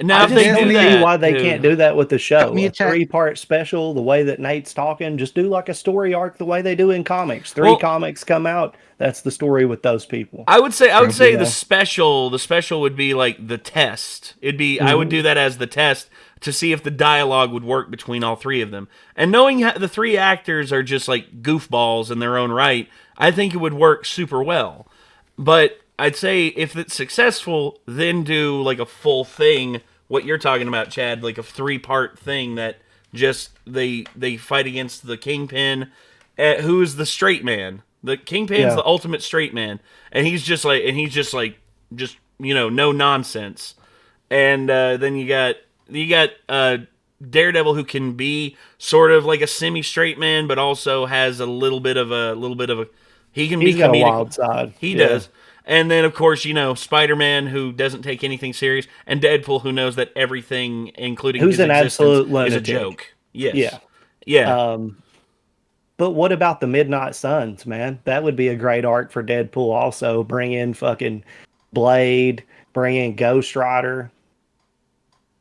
Now, I just don't see why they can't do that with the show. A 3-part special, the way that Nate's talking, just do like a story arc the way they do in comics. Comics come out, that's the story with those people. I would say the special would be like the test. It'd be I would do that as the test to see if the dialogue would work between all three of them. And knowing the three actors are just like goofballs in their own right, I think it would work super well. But I'd say if it's successful, then do like a full thing, what you're talking about, Chad, like a 3-part thing that just they fight against the Kingpin, who is the straight man. The Kingpin's the ultimate straight man, and he's just no nonsense. And then you got Daredevil, who can be sort of like a semi-straight man, but also has a little bit of a he's be got comedic. A wild side. He does. And then, of course, Spider-Man, who doesn't take anything serious, and Deadpool, who knows that everything, including who's his an absolute lunatic, is a joke. Yes. Yeah. But what about the Midnight Suns, man? That would be a great arc for Deadpool also. Bring in fucking Blade, bring in Ghost Rider.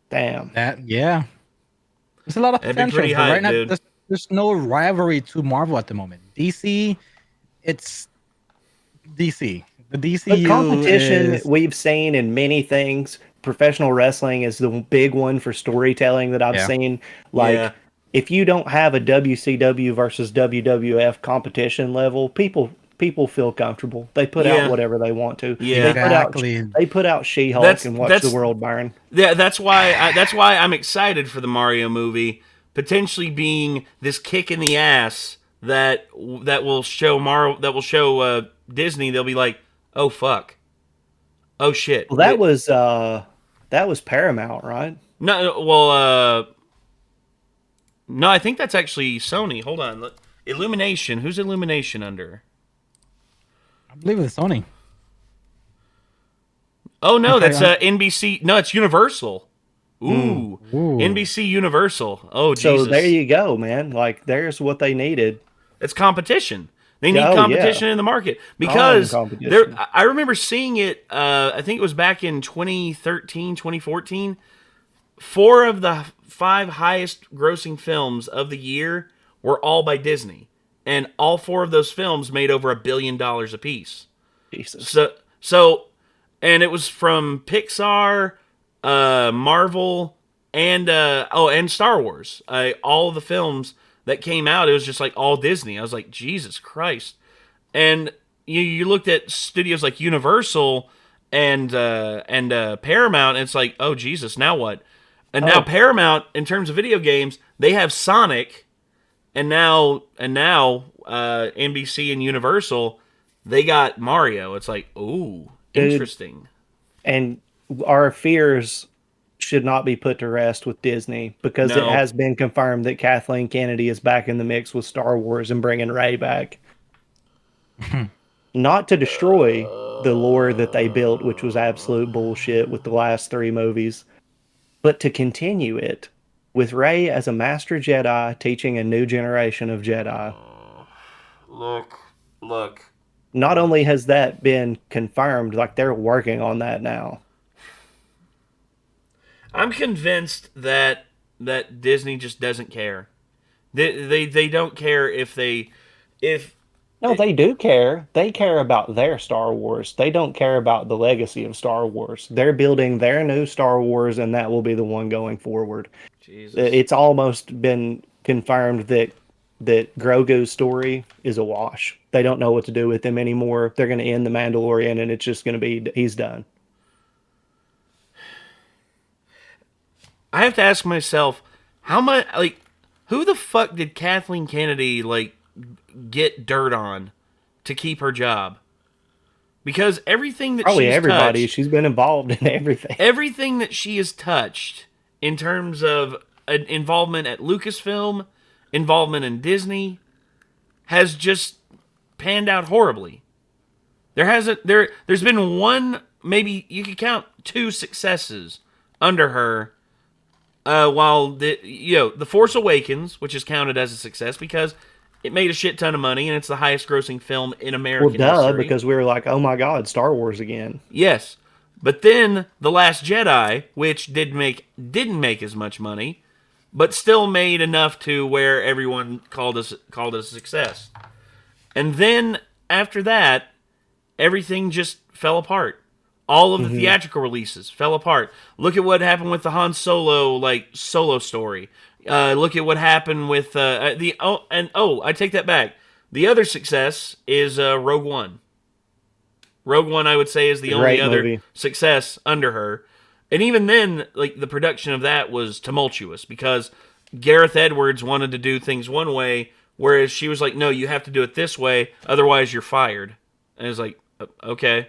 Damn. There's a lot of potential. Pretty high, right now, dude. There's no rivalry to Marvel at the moment. DC, it's DC. The DCU the competition we've seen in many things. Professional wrestling is the big one for storytelling that I've seen. If you don't have a WCW versus WWF competition level, people feel comfortable. They put out whatever they want to. Yeah, exactly. They put out She-Hulk and watch the world burn. Yeah, that's why I'm excited for the Mario movie potentially being this kick in the ass that will show Disney. They'll be like, oh fuck, oh shit. Well, that That was Paramount, right? No, well, no, I think that's actually Sony. Hold on. Illumination. Who's Illumination under? I believe it's Sony. Oh no, Okay, that's NBC. No, it's Universal. Ooh, Ooh. NBC Universal. Oh So there Jesus, you go, man. Like, there's what they needed. it's competition. They need Oh, yeah. competition in the market Strong because competition. I remember seeing it. I think it was back in 2013, 2014. Four of the five highest grossing films of the year were all by Disney, and all four of those films made over $1 billion apiece. Jesus. So, and it was from Pixar, Marvel, and Star Wars. All of the films that came out, it was just like all Disney. I was like, Jesus Christ! And you looked at studios like Universal and Paramount, and it's like, oh Jesus, now what? And now Oh. Paramount, in terms of video games, they have Sonic, and now NBC and Universal, they got Mario. It's like, ooh, Dude. interesting. And our fears should not be put to rest with Disney because it No. has been confirmed that Kathleen Kennedy is back in the mix with Star Wars and bringing Rey back. Not to destroy the lore that they built, which was absolute bullshit with the last three movies, but to continue it with Rey as a master Jedi teaching a new generation of Jedi. Look. Not only has that been confirmed, like they're working on that now. I'm convinced that Disney just doesn't care. They don't care if No, they do care. They care about their Star Wars. They don't care about the legacy of Star Wars. They're building their new Star Wars, and that will be the one going forward. Jesus. It's almost been confirmed that Grogu's story is a wash. They don't know what to do with him anymore. They're going to end the Mandalorian, and it's just going to be he's done. I have to ask myself, how much who the fuck did Kathleen Kennedy get dirt on to keep her job? Because everything that Probably she's everybody. touched, She's been involved in everything. everything that she has touched in terms of an involvement at Lucasfilm, involvement in Disney, has just panned out horribly. There's been one, maybe you could count two successes under her. While the Force Awakens, which is counted as a success because it made a shit ton of money and it's the highest grossing film in American history. Because we were like, oh my God, Star Wars again. Yes. But then The Last Jedi, which didn't make as much money, but still made enough to where everyone called it a success. And then after that, everything just fell apart. All of the theatrical releases fell apart. Look at what happened with the Han Solo solo story. Look at what happened with I take that back. The other success is Rogue One. Rogue One, I would say, is the only other movie. success under her. And even then, the production of that was tumultuous because Gareth Edwards wanted to do things one way, whereas she was like, no, you have to do it this way, otherwise you're fired. And it was like, okay.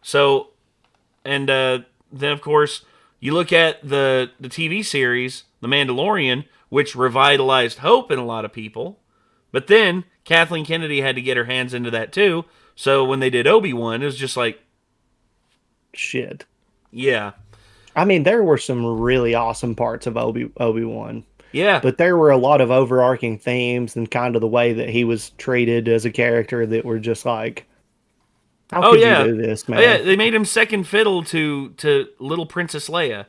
So, and then, of course, you look at the TV series, The Mandalorian, which revitalized hope in a lot of people. But then Kathleen Kennedy had to get her hands into that too. So when they did Obi-Wan, it was just like... Shit. Yeah. I mean, there were some really awesome parts of Obi-Wan. Yeah. But there were a lot of overarching themes and kind of the way that he was treated as a character that were just like... How could you do this, man? Oh, yeah, they made him second fiddle to little Princess Leia.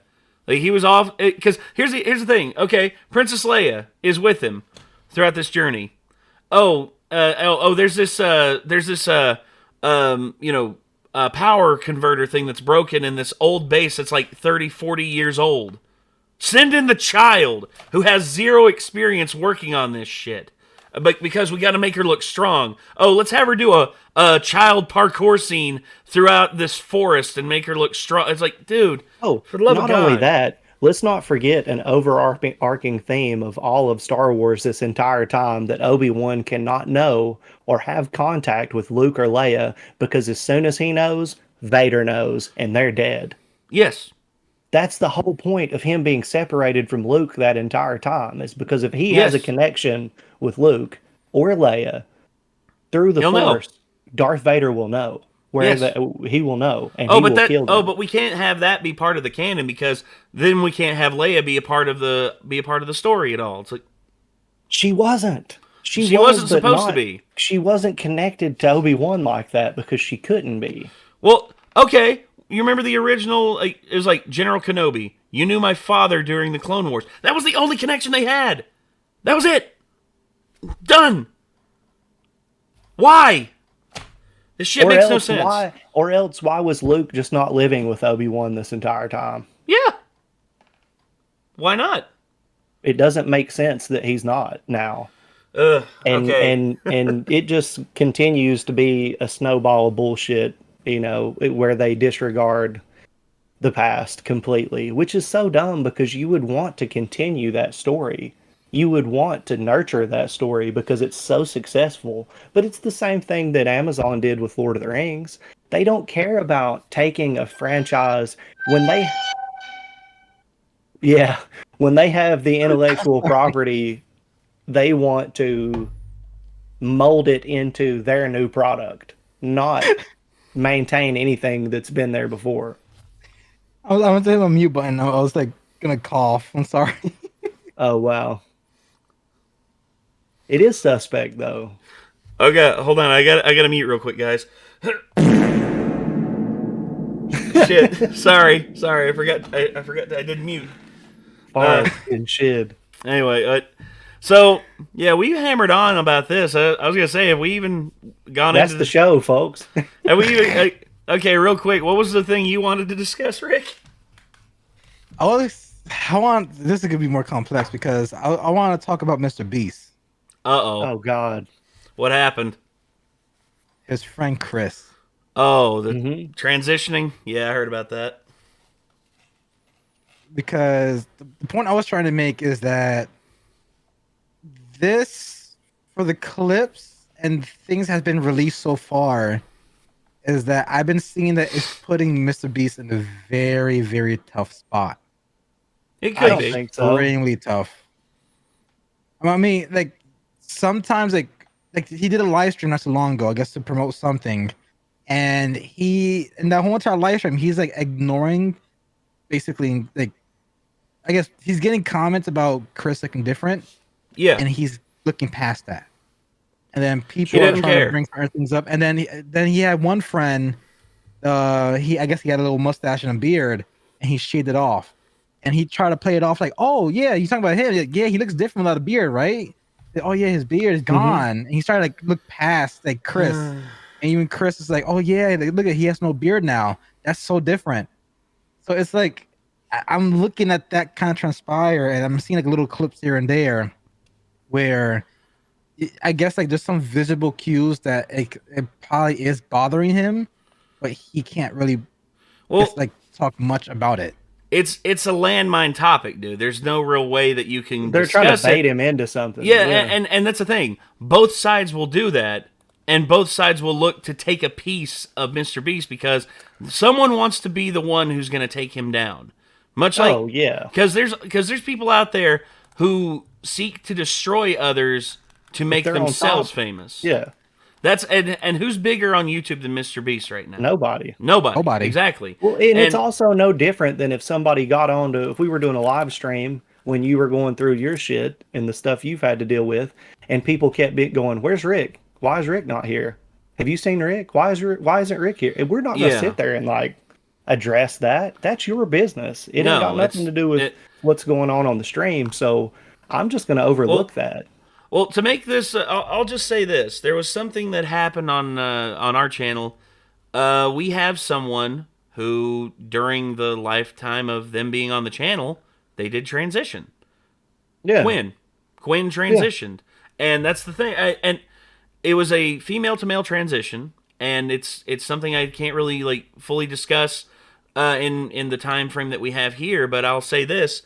He was off because here's the thing. Okay, Princess Leia is with him throughout this journey. There's this power converter thing that's broken in this old base that's like 30, 40 years old. Send in the child who has zero experience working on this shit. But because we got to make her look strong. Oh, let's have her do a child parkour scene throughout this forest and make her look strong. It's like, dude, for the love of God. Not only that, let's not forget an overarching theme of all of Star Wars this entire time that Obi-Wan cannot know or have contact with Luke or Leia because as soon as he knows, Vader knows, and they're dead. Yes. That's the whole point of him being separated from Luke that entire time, is because if he has a Yes. connection with Luke or Leia through the He'll know. Force, Darth Vader will know. Yes. He will know, and Oh, he but will kill them. but we can't have that be part of the canon because then we can't have Leia be a part of the story at all. It's like She wasn't. she wasn't supposed to be. She wasn't connected to Obi-Wan like that because she couldn't be. Well, okay. You remember the original? Like, it was like General Kenobi. You knew my father during the Clone Wars. That was the only connection they had. That was it. Done. Why? This shit makes no sense. Why was Luke just not living with Obi-Wan this entire time? Yeah. Why not? It doesn't make sense that he's not now. Okay. And it just continues to be a snowball of bullshit, where they disregard the past completely, which is so dumb because you would want to continue that story. You would want to nurture that story because it's so successful. But it's the same thing that Amazon did with Lord of the Rings. They don't care about taking a franchise when they have the intellectual property, they want to mold it into their new product, not maintain anything that's been there before. I went to hit my mute button. I was like gonna cough. I'm sorry. Oh wow. It is suspect though. Okay, hold on. I got to mute real quick, guys. Shit. Sorry. I forgot. I forgot. I didn't mute. Fart and shit. Anyway, so yeah, we hammered on about this. I was gonna say, have we even gone That's into the show, folks. Have we even? Okay, real quick. What was the thing you wanted to discuss, Rick? I want this is gonna be more complex because I want to talk about MrBeast. Oh God. What happened? His friend Chris. Oh, the transitioning? Yeah, I heard about that. Because the point I was trying to make is that this, for the clips and things has been released so far, is that I've been seeing that it's putting MrBeast in a very, very tough spot. It could be. Think so. Extremely tough. I mean, like sometimes, like he did a live stream not so long ago, I guess, to promote something, and in that whole entire live stream, he's like ignoring, basically, like, I guess he's getting comments about Chris looking different. Yeah, and he's looking past that. And then people are trying to bring certain things up. And then he had one friend. I guess he had a little mustache and a beard, and he shaved it off. And he tried to play it off like, "Oh yeah, you talking about him? Like, yeah, he looks different without a beard, right? Oh yeah, his beard is gone." And he started like look past like Chris, and even Chris is like, "Oh yeah, look at he has no beard now. That's so different." So it's like I'm looking at that kind of transpire, and I'm seeing like little clips here and there, where I guess like there's some visible cues that it probably is bothering him, but he can't really talk much about it. It's a landmine topic, dude. There's no real way that you can. They're trying to bait him into something. Yeah, and that's the thing. Both sides will do that, and both sides will look to take a piece of MrBeast because someone wants to be the one who's going to take him down. Much like, because there's people out there who seek to destroy others to make themselves famous. Yeah. That's and who's bigger on YouTube than MrBeast right now? Nobody. Exactly. Well, and it's also no different than if somebody got on if we were doing a live stream when you were going through your shit and the stuff you've had to deal with, and people kept going, "Where's Rick? Why is Rick not here? Have you seen Rick? Why isn't Rick here?" And we're not going to sit there and like address that. That's your business. It ain't got nothing to do with what's going on the stream. So I'm just going to overlook that. Well, to make this, I'll just say this: there was something that happened on our channel. We have someone who, during the lifetime of them being on the channel, they did transition. Yeah, Quinn transitioned, and that's the thing. And it was a female to male transition, and it's something I can't really like fully discuss in the time frame that we have here. But I'll say this: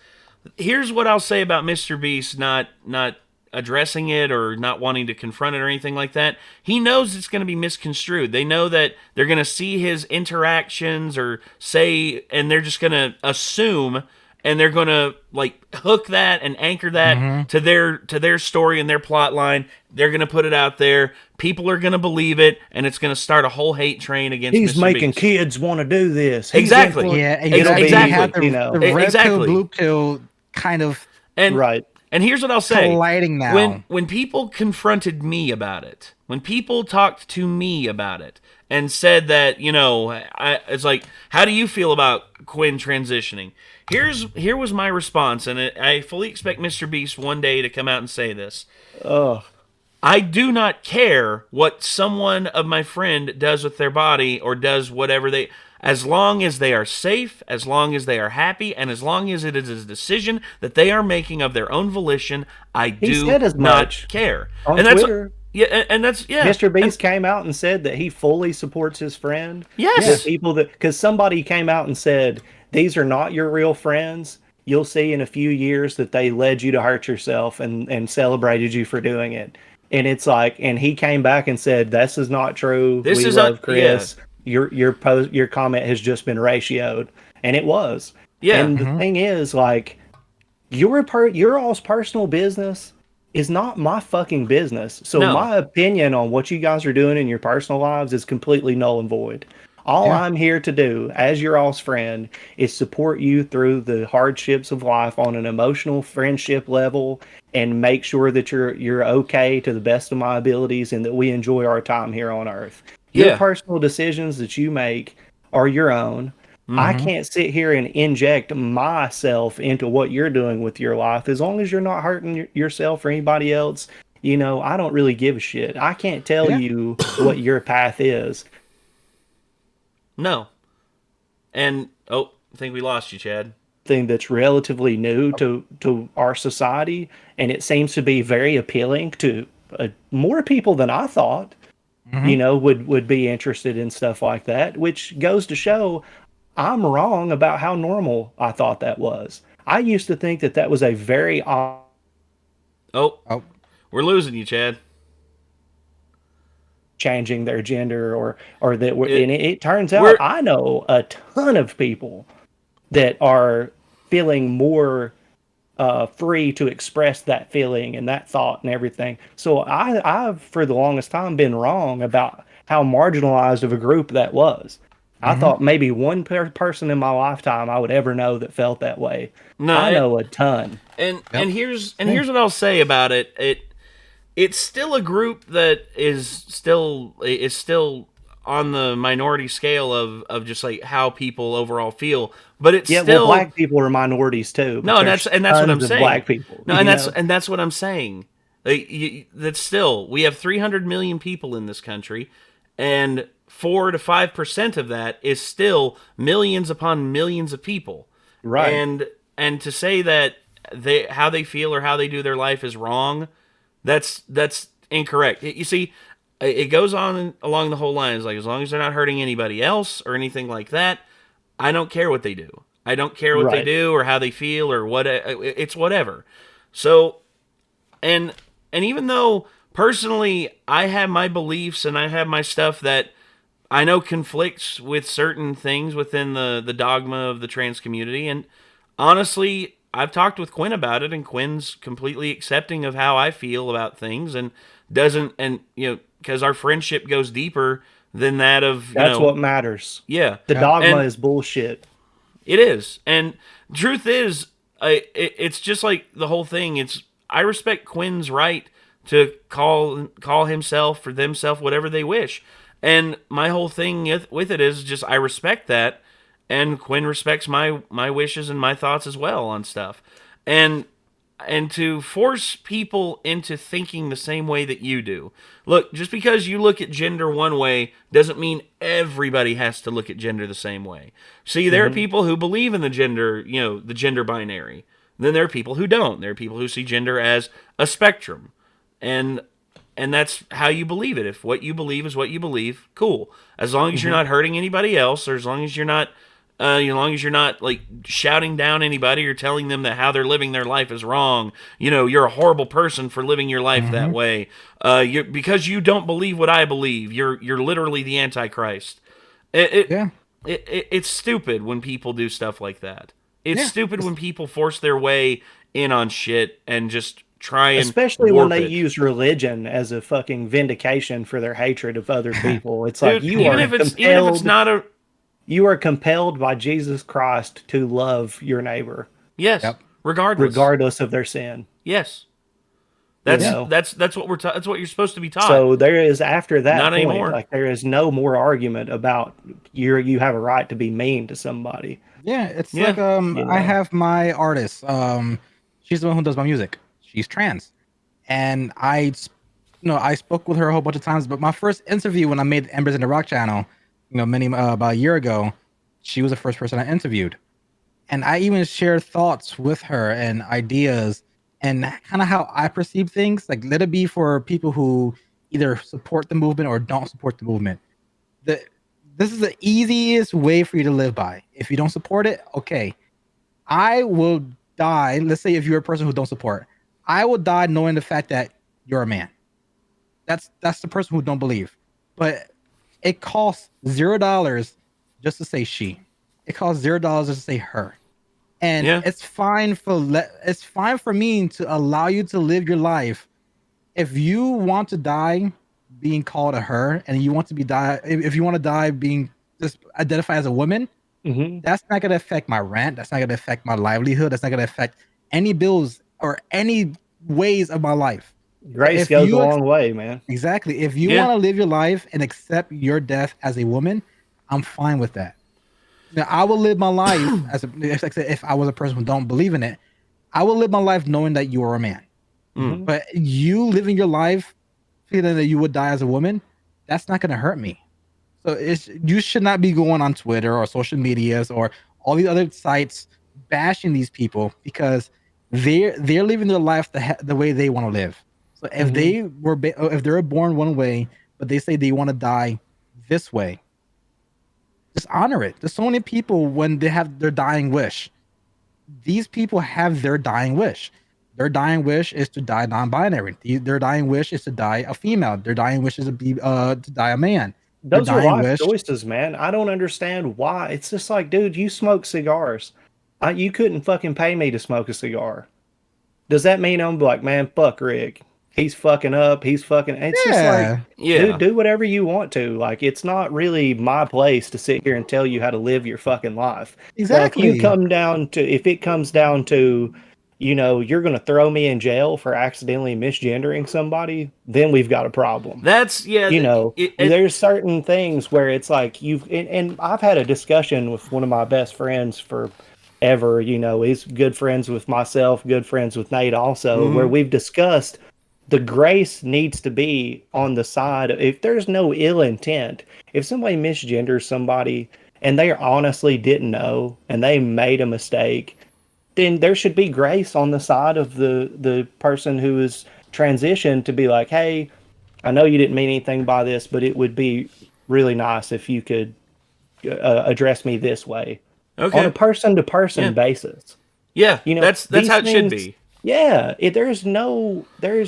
here's what I'll say about MrBeast not addressing it or not wanting to confront it or anything like that. He knows it's going to be misconstrued. They know that they're going to see his interactions or say, and they're just going to assume, and they're going to like hook that and anchor that to their story and their plot line. They're going to put it out there. People are going to believe it, and it's going to start a whole hate train against He's Mr. making Beast. kids want to do this. Exactly. Yeah, Exactly. exactly. Had the, You know. the red Exactly. pill, blue pill kind of And Right. And here's what I'll say. colliding now. When people confronted me about it, when people talked to me about it and said that, it's like, how do you feel about Quinn transitioning? Here was my response, and I fully expect MrBeast one day to come out and say this. Ugh. I do not care what someone of my friend does with their body or does whatever they... As long as they are safe, as long as they are happy, and as long as it is a decision that they are making of their own volition, I do said as not much care. on and that's Twitter. Mr. MrBeast came out and said that he fully supports his friend. Yes. Because somebody came out and said, these are not your real friends. You'll see in a few years that they led you to hurt yourself and celebrated you for doing it. And it's like, and he came back and said, this is not true. We love Chris. Yeah. Your comment has just been ratioed, and it was. Yeah. And the thing is, like, your all's personal business is not my fucking business. So No. my opinion on what you guys are doing in your personal lives is completely null and void. All I'm here to do, as your all's friend, is support you through the hardships of life on an emotional friendship level, and make sure that you're okay to the best of my abilities, and that we enjoy our time here on Earth. Your personal decisions that you make are your own. I can't sit here and inject myself into what you're doing with your life. As long as you're not hurting yourself or anybody else, I don't really give a shit. I can't tell you what your path is. No. And, I think we lost you, Chad. Thing that's relatively new to our society, and it seems to be very appealing to more people than I thought. Would be interested in stuff like that, which goes to show I'm wrong about how normal I thought that was. I used to think that was a very we're losing you, Chad. Changing their gender or that and it turns out I know a ton of people that are feeling more free to express that feeling and that thought and everything. So I've for the longest time been wrong about how marginalized of a group that was. I thought maybe one person in my lifetime I would ever know that felt that way. No, I know a ton. And here's what I'll say about it. It's still a group that is still on the minority scale of just like how people overall feel, but it's still black people are minorities too. No, and that's what I'm saying. Black people, and that's what I'm saying. That's still, we have 300 million people in this country, and 4 to 5% of that is still millions upon millions of people. Right. And to say that how they feel or how they do their life is wrong, that's incorrect. You see, it goes on along the whole line. It's like, as long as they're not hurting anybody else or anything like that, I don't care what they do. I don't care what they do or how they feel or what. It's whatever. So, and even though personally I have my beliefs and I have my stuff that I know conflicts with certain things within the dogma of the trans community, and honestly, I've talked with Quinn about it, and Quinn's completely accepting of how I feel about things, and doesn't, and because our friendship goes deeper than that of that's what matters. Yeah, the dogma is bullshit. It is, and truth is, it's just like the whole thing. I respect Quinn's right to call himself or themselves whatever they wish, and my whole thing with it is just I respect that. And Quinn respects my wishes and my thoughts as well on stuff. And to force people into thinking the same way that you do. Look, just because you look at gender one way doesn't mean everybody has to look at gender the same way. See, there are people who believe in the gender binary. Then there are people who don't. There are people who see gender as a spectrum. And that's how you believe it. If what you believe is what you believe, cool. As long as you're not hurting anybody else, or as long as you're not As long as you're not like shouting down anybody or telling them that how they're living their life is wrong. You're a horrible person for living your life that way. Because you don't believe what I believe. You're literally the Antichrist. Yeah. It's stupid when people do stuff like that. It's Yeah. stupid when people force their way in on shit and just try and especially when warp they it. use religion as a fucking vindication for their hatred of other people. It's Dude, like even if it's not a you are compelled by Jesus Christ to love your neighbor. yes, Yep. regardless of their sin. Yes. You That's know? that's what that's what you're supposed to be taught. So there is, after that Not point, anymore. like there is no more argument about you have a right to be mean to somebody. Yeah, it's Yeah. like You I know. have my artist. She's the one who does my music. She's trans, and I spoke with her a whole bunch of times. But my first interview when I made Embers in the Rock channel, many about a year ago, she was the first person I interviewed, and I even shared thoughts with her and ideas and kind of how I perceive things. Like, let it be for people who either support the movement or don't support the movement. The This is the easiest way for you to live by. If you don't support it, okay. I will die. Let's say if you're a person who don't support, I will die knowing the fact that you're a man. That's the person who don't believe. But it costs $0 just to say she. It costs $0 just to say her. And Yeah. it's fine for me to allow you to live your life. If you want to die being called a her, and you want to if you want to die being just identified as a woman, that's not going to affect my rent. That's not going to affect my livelihood. That's not going to affect any bills or any ways of my life. Grace If goes a you long way, man. Exactly. If you Yeah. want to live your life and accept your death as a woman, I'm fine with that. Now, I will live my life if I was a person who don't believe in it, I will live my life knowing that you are a man. But you living your life feeling that you would die as a woman, that's not going to hurt me. So you should not be going on Twitter or social medias or all these other sites bashing these people because they're living their life the way they want to live. So if if they're born one way, but they say they want to die this way, just honor it. There's so many people when they have their dying wish. These people have their dying wish. Their dying wish is to die non-binary. Their dying wish is to die a female. Their dying wish is to die a man. Their Those are dying life wish. choices, man. I don't understand why. It's just like, dude, you smoke cigars. You couldn't fucking pay me to smoke a cigar. Does that mean I'm like, man, fuck Rick? He's fucking up. He's fucking. It's just like, Yeah, Yeah. dude, do whatever you want to. Like, it's not really my place to sit here and tell you how to live your fucking life. Now, if exactly. if it comes down to, you're going to throw me in jail for accidentally misgendering somebody, then we've got a problem. That's There's certain things where it's like and I've had a discussion with one of my best friends forever. He's good friends with myself, good friends with Nate also, where we've discussed the grace needs to be on the side. If there's no ill intent, if somebody misgenders somebody and they honestly didn't know and they made a mistake, then there should be grace on the side of the person who is transitioned to be like, hey, I know you didn't mean anything by this, but it would be really nice if you could address me this way on a okay. person-to-person Yeah. basis. Yeah. That's These how it should things- be. Yeah, there's no To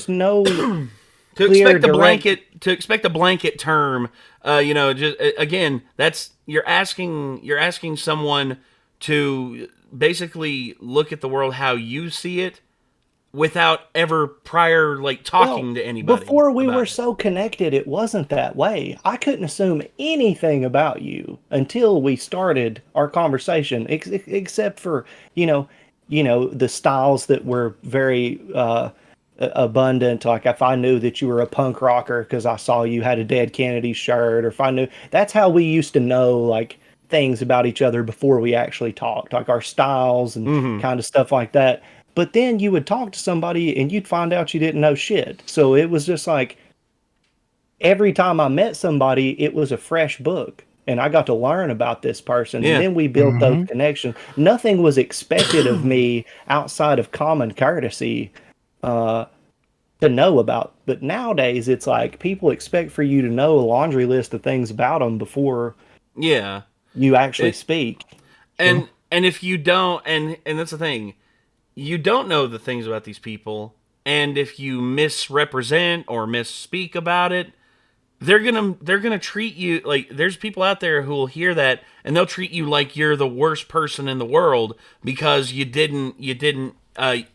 clear, expect a blanket term, just again, that's you're asking someone to basically look at the world how you see it without ever prior talking to anybody. Before we about were it. so connected, it wasn't that way. I couldn't assume anything about you until we started our conversation, except for the styles that were very abundant. Like if I knew that you were a punk rocker because I saw you had a Dead Kennedy shirt, or if I knew, that's how we used to know like things about each other before we actually talked, like our styles and kind of stuff like that. But then you would talk to somebody and you'd find out you didn't know shit. So it was just like every time I met somebody, it was a fresh book. And I got to learn about this person. Yeah. And then we built those connections. Nothing was expected of me outside of common courtesy to know about. But nowadays, it's like people expect for you to know a laundry list of things about them before Yeah. you actually It- speak. True. and if you don't, and that's the thing, you don't know the things about these people, and if you misrepresent or misspeak about it, they're gonna treat you like, there's people out there who will hear that and they'll treat you like you're the worst person in the world because you didn't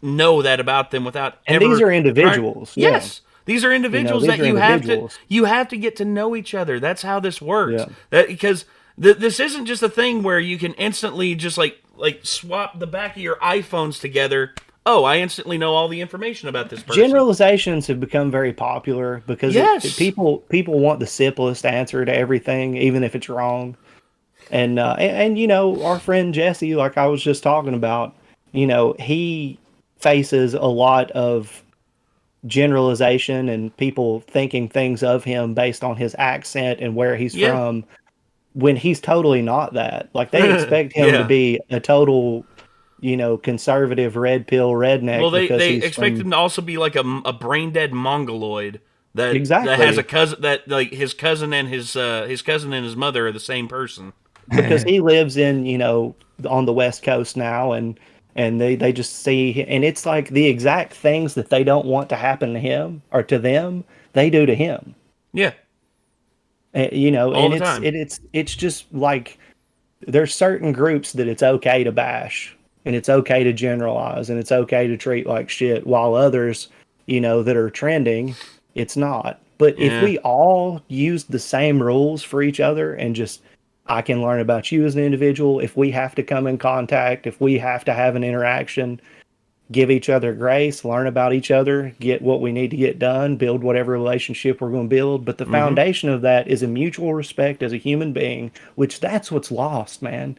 know that about them without And ever these are trying. individuals. Yeah. Yes, these are individuals These that are individuals. you have to get to know each other. That's how this works. Yeah. That because this isn't just a thing where you can instantly just like swap the back of your iPhones together. Oh, I instantly know all the information about this person. Generalizations have become very popular because Yes. people want the simplest answer to everything, even if it's wrong. And our friend Jesse, like I was just talking about, he faces a lot of generalization and people thinking things of him based on his accent and where he's Yeah. from, when he's totally not that. Like they expect him to Yeah. be a total, conservative red pill Well, redneck because they he's expect from him to also be like a brain dead mongoloid that has a exactly cousin, that like his cousin and his mother are the same person. because he lives in, on the West Coast now, and they just see, and it's like the exact things that they don't want to happen to him or to them, they do to him. Yeah, all And the it's time. it's just like there's certain groups that it's okay to bash and it's okay to generalize and it's okay to treat like shit, while others, that are trending, it's not. But if Yeah. we all used the same rules for each other and just, I can learn about you as an individual, if we have to come in contact, if we have to have an interaction, give each other grace, learn about each other, get what we need to get done, build whatever relationship we're going to build. But the Mm-hmm. foundation of that is a mutual respect as a human being, which that's what's lost, man.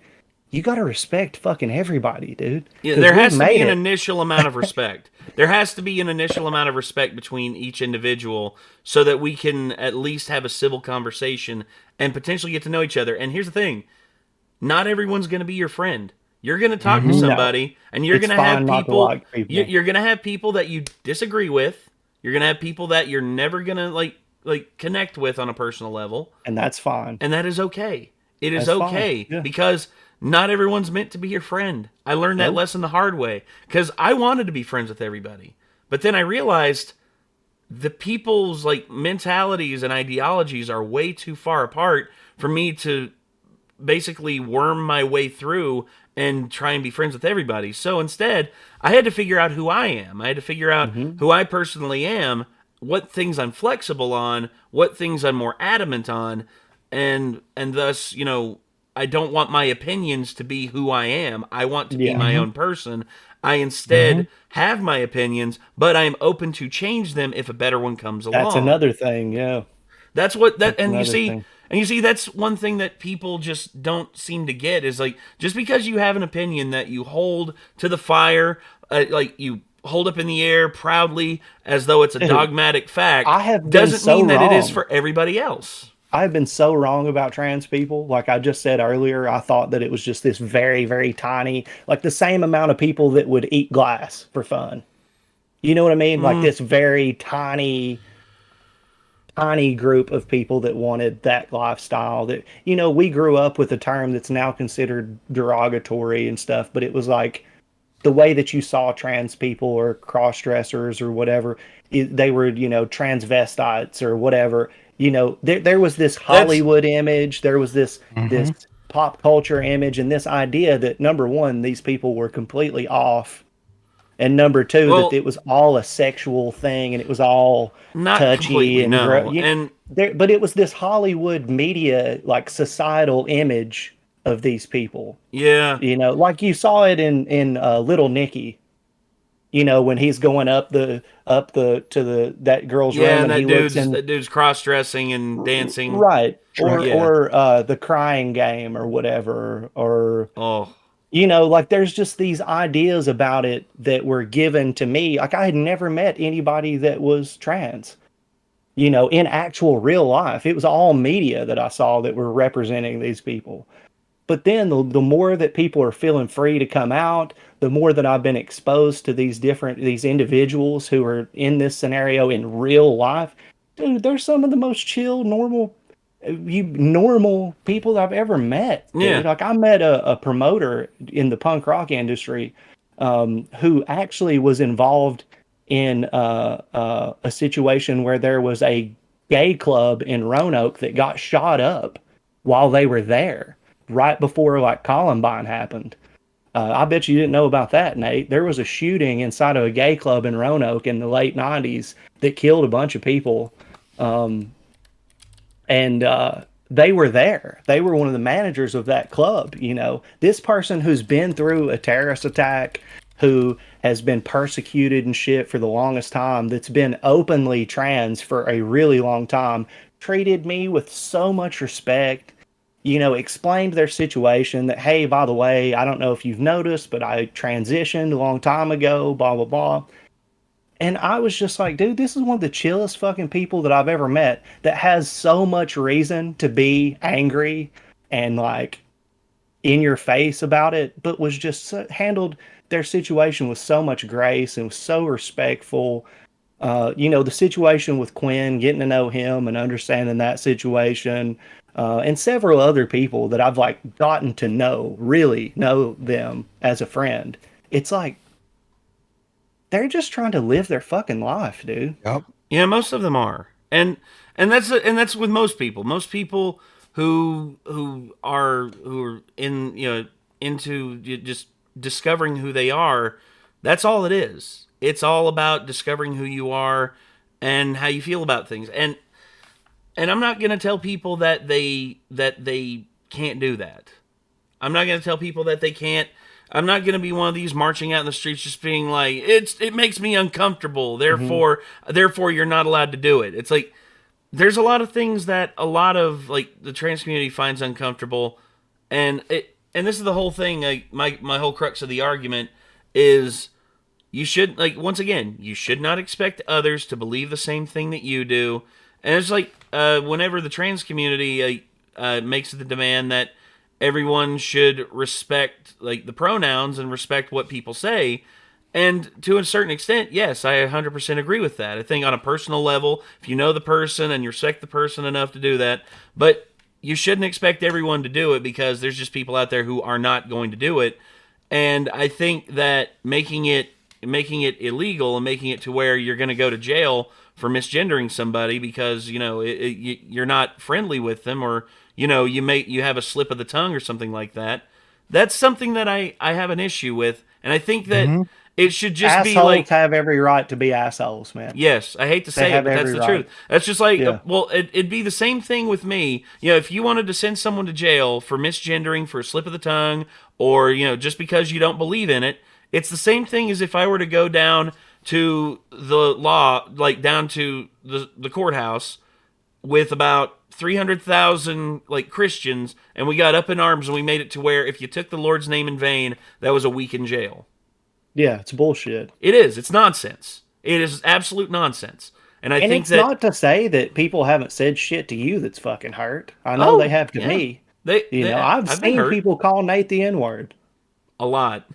You got to respect fucking everybody, dude. Yeah, Because there we've has to be made an it. initial amount of respect. There has to be an initial amount of respect between each individual so that we can at least have a civil conversation and potentially get to know each other. And here's the thing, not everyone's going to be your friend. You're going to talk to No, somebody and you're it's going to have fine not to people, like people. you're going to have people that you disagree with. You're going to have people that you're never going to like connect with on a personal level. And that's fine. And that is okay. It is That's fine. okay Yeah. because not everyone's meant to be your friend. I learned that Nope. lesson the hard way because I wanted to be friends with everybody. But then I realized the people's like mentalities and ideologies are way too far apart for me to basically worm my way through and try and be friends with everybody. So instead, I had to figure out who I am. I had to figure out who I personally am, what things I'm flexible on, what things I'm more adamant on, and thus, I don't want my opinions to be who I am. I want to be Yeah. my own person. I instead have my opinions, but I am open to change them if a better one comes That's along. another thing. Yeah. That's what that That's another thing. and you see that's one thing that people just don't seem to get is like, just because you have an opinion that you hold to the fire, like you hold up in the air proudly as though it's a Dude, dogmatic fact, I have been doesn't so mean that it is wrong. for everybody else. I've been so wrong about trans people. Like I just said earlier, I thought that it was just this very, very tiny, like the same amount of people that would eat glass for fun. You know what I mean? Like this very tiny, tiny group of people that wanted that lifestyle. That, we grew up with a term that's now considered derogatory and stuff, but it was like the way that you saw trans people or cross dressers or whatever, they were, transvestites or whatever. There was this That's Hollywood image, there was this pop culture image, and this idea that number one, these people were completely off, and number two, that well, it was all a sexual thing and it was all not touchy completely, and no. And but it was this Hollywood media like societal image of these people. yeah, Like you saw it in Little Nicky, when he's going up the to that girl's yeah, room and and he looks in. that dude's cross dressing and dancing. Right. Or Yeah. the Crying Game or whatever, or Oh, like there's just these ideas about it that were given to me. Like I had never met anybody that was trans, in actual real life. It was all media that I saw that were representing these people. But then the more that people are feeling free to come out, the more that I've been exposed to these individuals who are in this scenario in real life. Dude, they're some of the most chill, normal you normal people I've ever met. Dude. Yeah. Like I met a promoter in the punk rock industry who actually was involved in a situation where there was a gay club in Roanoke that got shot up while they were there, right before like Columbine happened. I bet you didn't know about that, Nate. There was a shooting inside of a gay club in Roanoke in the late 90s that killed a bunch of people. And they were there. They were one of the managers of that club. You know, this person who's been through a terrorist attack, who has been persecuted and shit for the longest time, that's been openly trans for a really long time, treated me with so much respect. You know, explained their situation that, hey, by the way, I don't know if you've noticed, but I transitioned a long time ago, blah, blah, blah. And I was just like, dude, this is one of the chillest fucking people that I've ever met that has so much reason to be angry and like in your face about it, but was just handled their situation with so much grace and was so respectful. You know, the situation with Quinn, getting to know him and understanding that situation, and several other people that I've like gotten to know, really know them as a friend. It's like, they're just trying to live their fucking life, dude. Yep. Yeah, most of them are, and that's with most people. Most people who are in into just discovering who they are. That's all it is. It's all about discovering who you are and how you feel about things. And I'm not gonna tell people that they can't do that. I'm not gonna tell people that they can't. I'm not going to be one of these marching out in the streets just being like, it makes me uncomfortable, therefore you're not allowed to do it. It's like, there's a lot of things that a lot of like the trans community finds uncomfortable, and this is the whole thing. Like my whole crux of the argument is, you should, like, once again, you should not expect others to believe the same thing that you do. And it's like, whenever the trans community makes the demand that everyone should respect like the pronouns and respect what people say, and to a certain extent, yes, I 100% agree with that. I think on a personal level, if you know the person and you respect the person enough to do that, but you shouldn't expect everyone to do it, because there's just people out there who are not going to do it. And I think that making it illegal and making it to where you're going to go to jail for misgendering somebody because you're not friendly with them, or you have a slip of the tongue or something like that. That's something that I have an issue with, and I think that it should just Assholes be like, have every right to be assholes, man. yes, I hate to say it, but that's the truth. That's just like, Yeah. well, it'd be the same thing with me. If you wanted to send someone to jail for misgendering, for a slip of the tongue, or just because you don't believe in it, it's the same thing as if I were to go down to the law, like down to the courthouse with about 300,000 like Christians, and we got up in arms and we made it to where if you took the Lord's name in vain, that was a week in jail. Yeah, it's bullshit. It is. It's nonsense. It is absolute nonsense. And I think it's that, not to say that people haven't said shit to you that's fucking hurt. I know they have to me. I've been seen hurt people call Nate the N-word. a lot.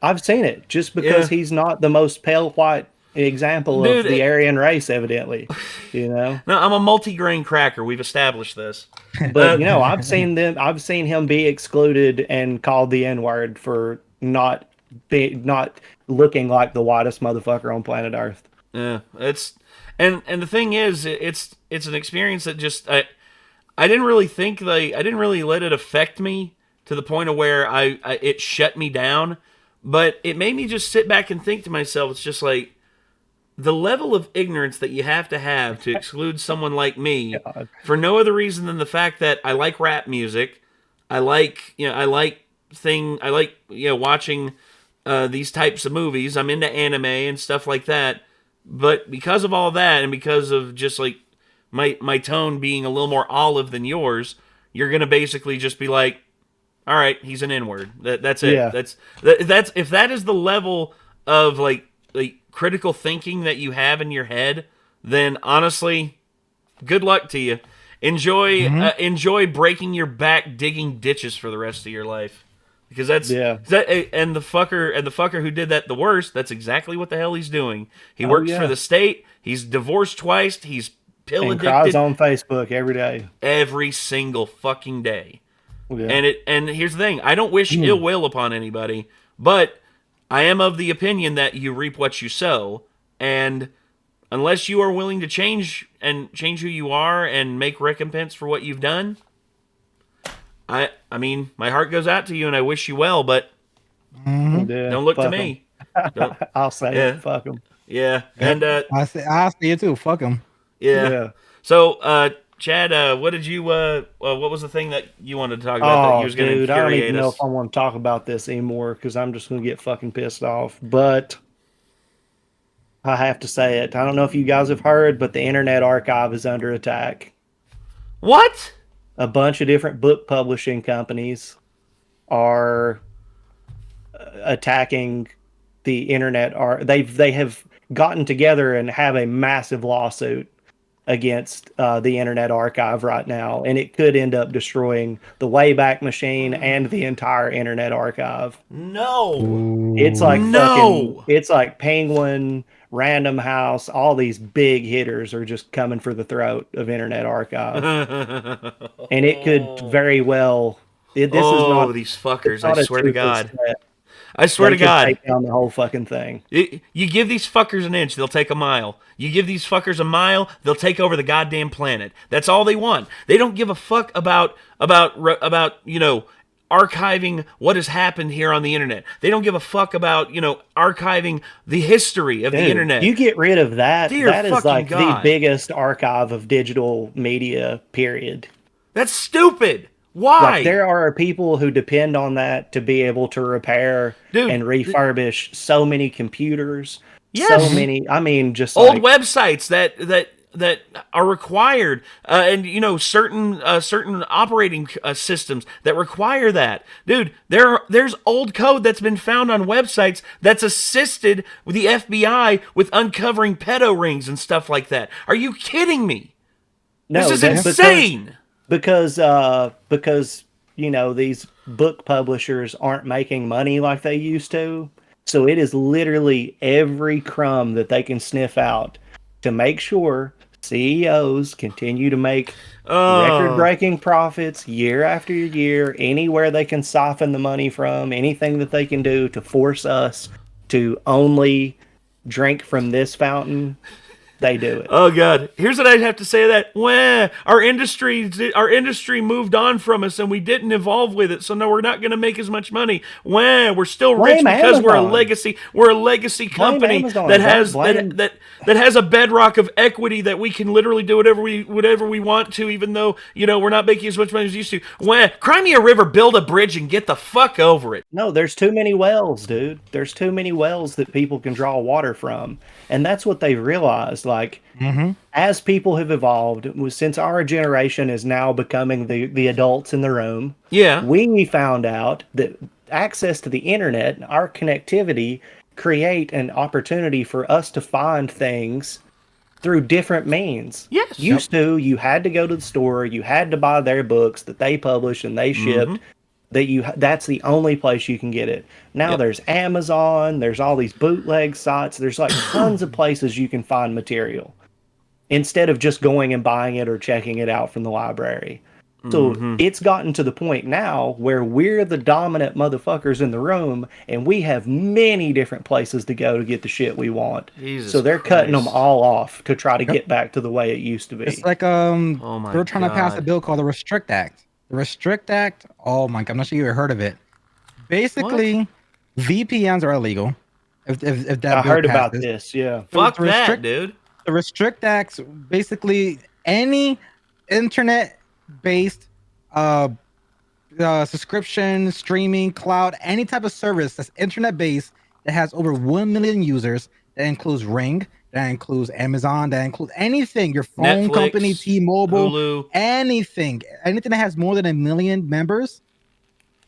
I've seen it just because he's not the most pale white example of the Aryan race, evidently. No, I'm a multi-grain cracker. We've established this. But I've seen him be excluded and called the N-word for not looking like the whitest motherfucker on planet Earth. Yeah, and the thing is, it's an experience that just I didn't really think I didn't really let it affect me to the point of where it shut me down, but it made me just sit back and think to myself. It's just like, the level of ignorance that you have to exclude someone like me for no other reason than the fact that I like rap music. I like watching these types of movies. I'm into anime and stuff like that. But because of all that, and because of just like my tone being a little more olive than yours, you're gonna basically just be like, all right, he's an N-word. That's it. Yeah. That's if that is the level of like critical thinking that you have in your head, then honestly, good luck to you. Enjoy breaking your back digging ditches for the rest of your life, because and the fucker who did that the worst, that's exactly what the hell he's doing. He works for the state. He's divorced twice. He's pill And cries addicted on Facebook every day. every single fucking day. Yeah. And here's the thing, I don't wish ill will upon anybody, but I am of the opinion that you reap what you sow, and unless you are willing to change who you are and make recompense for what you've done, I mean, my heart goes out to you and I wish you well, but Yeah, don't look to fuck me. 'em. I'll say Yeah. it. Fuck them. Yeah. And I say it too. Fuck them. yeah. Yeah. So Chad, what did you what was the thing that you wanted to talk about that you Oh, was going to dude, I don't infuriate even know us? if I want to talk about this anymore because I'm just going to get fucking pissed off. But I have to say it. I don't know if you guys have heard, but the Internet Archive is under attack. What? A bunch of different book publishing companies are attacking the internet. They have gotten together and have a massive lawsuit against the Internet Archive right now, and it could end up destroying the Wayback Machine and the entire Internet Archive. No. It's like No. it's like Penguin, Random House, all these big hitters are just coming for the throat of Internet Archive, and it could very well. This is not these it's fuckers! not I a swear to toothless God. threat. I swear They to could God. take down the whole fucking thing. You give these fuckers an inch, they'll take a mile. You give these fuckers a mile, they'll take over the goddamn planet. That's all they want. They don't give a fuck about archiving what has happened here on the internet. They don't give a fuck about archiving the history of the internet. You get rid of that. Dear That is fucking like God. the biggest archive of digital media, period. That's stupid. Why? Like there are people who depend on that to be able to repair Dude, and refurbish so many computers. Yes. So many. I mean, just old like, websites that are required, and certain operating systems that require that. Dude, there's old code that's been found on websites that's assisted with the FBI with uncovering pedo rings and stuff like that. Are you kidding me? no, This is that's insane. because these book publishers aren't making money like they used to. So it is literally every crumb that they can sniff out to make sure CEOs continue to make record-breaking profits year after year, anywhere they can siphon the money from, anything that they can do to force us to only drink from this fountain, they do it. Oh God! Here's what I'd have to say to that. Well, our industry moved on from us, and we didn't evolve with it. So no, we're not going to make as much money. Well, we're still rich Blame because we're a Amazon. legacy. We're a legacy company Amazon. that has Blame- that has a bedrock of equity that we can literally do whatever we want to, even though we're not making as much money as we used to. Well, cry me a river, build a bridge, and get the fuck over it. No, there's too many wells, dude. There's too many wells that people can draw water from. And that's what they've realized. Like, as people have evolved, since our generation is now becoming the adults in the room, Yeah. we found out that access to the internet, our connectivity, create an opportunity for us to find things through different means. Yes. Used to, you had to go to the store, you had to buy their books that they published and they shipped. That's the only place you can get it. Now there's Amazon, there's all these bootleg sites, there's like tons of places you can find material instead of just going and buying it or checking it out from the library. So it's gotten to the point now where we're the dominant motherfuckers in the room and we have many different places to go to get the shit we want. Jesus So they're cutting them Christ. all off to try to get back to the way it used to be. It's like Oh my they're trying to pass a God. bill called the Restrict Act. The Restrict Act. Oh my God, I'm not sure you ever heard of it. Basically, VPNs are illegal. If that I bill heard about passes. this, yeah. Fuck The that, restrict- dude. The Restrict Acts basically any internet-based subscription, streaming, cloud, any type of service that's internet-based that has over 1 million users. That includes Ring. That includes Amazon. That includes anything. Your phone Netflix, company, T-Mobile, Hulu. anything that has more than 1 million members.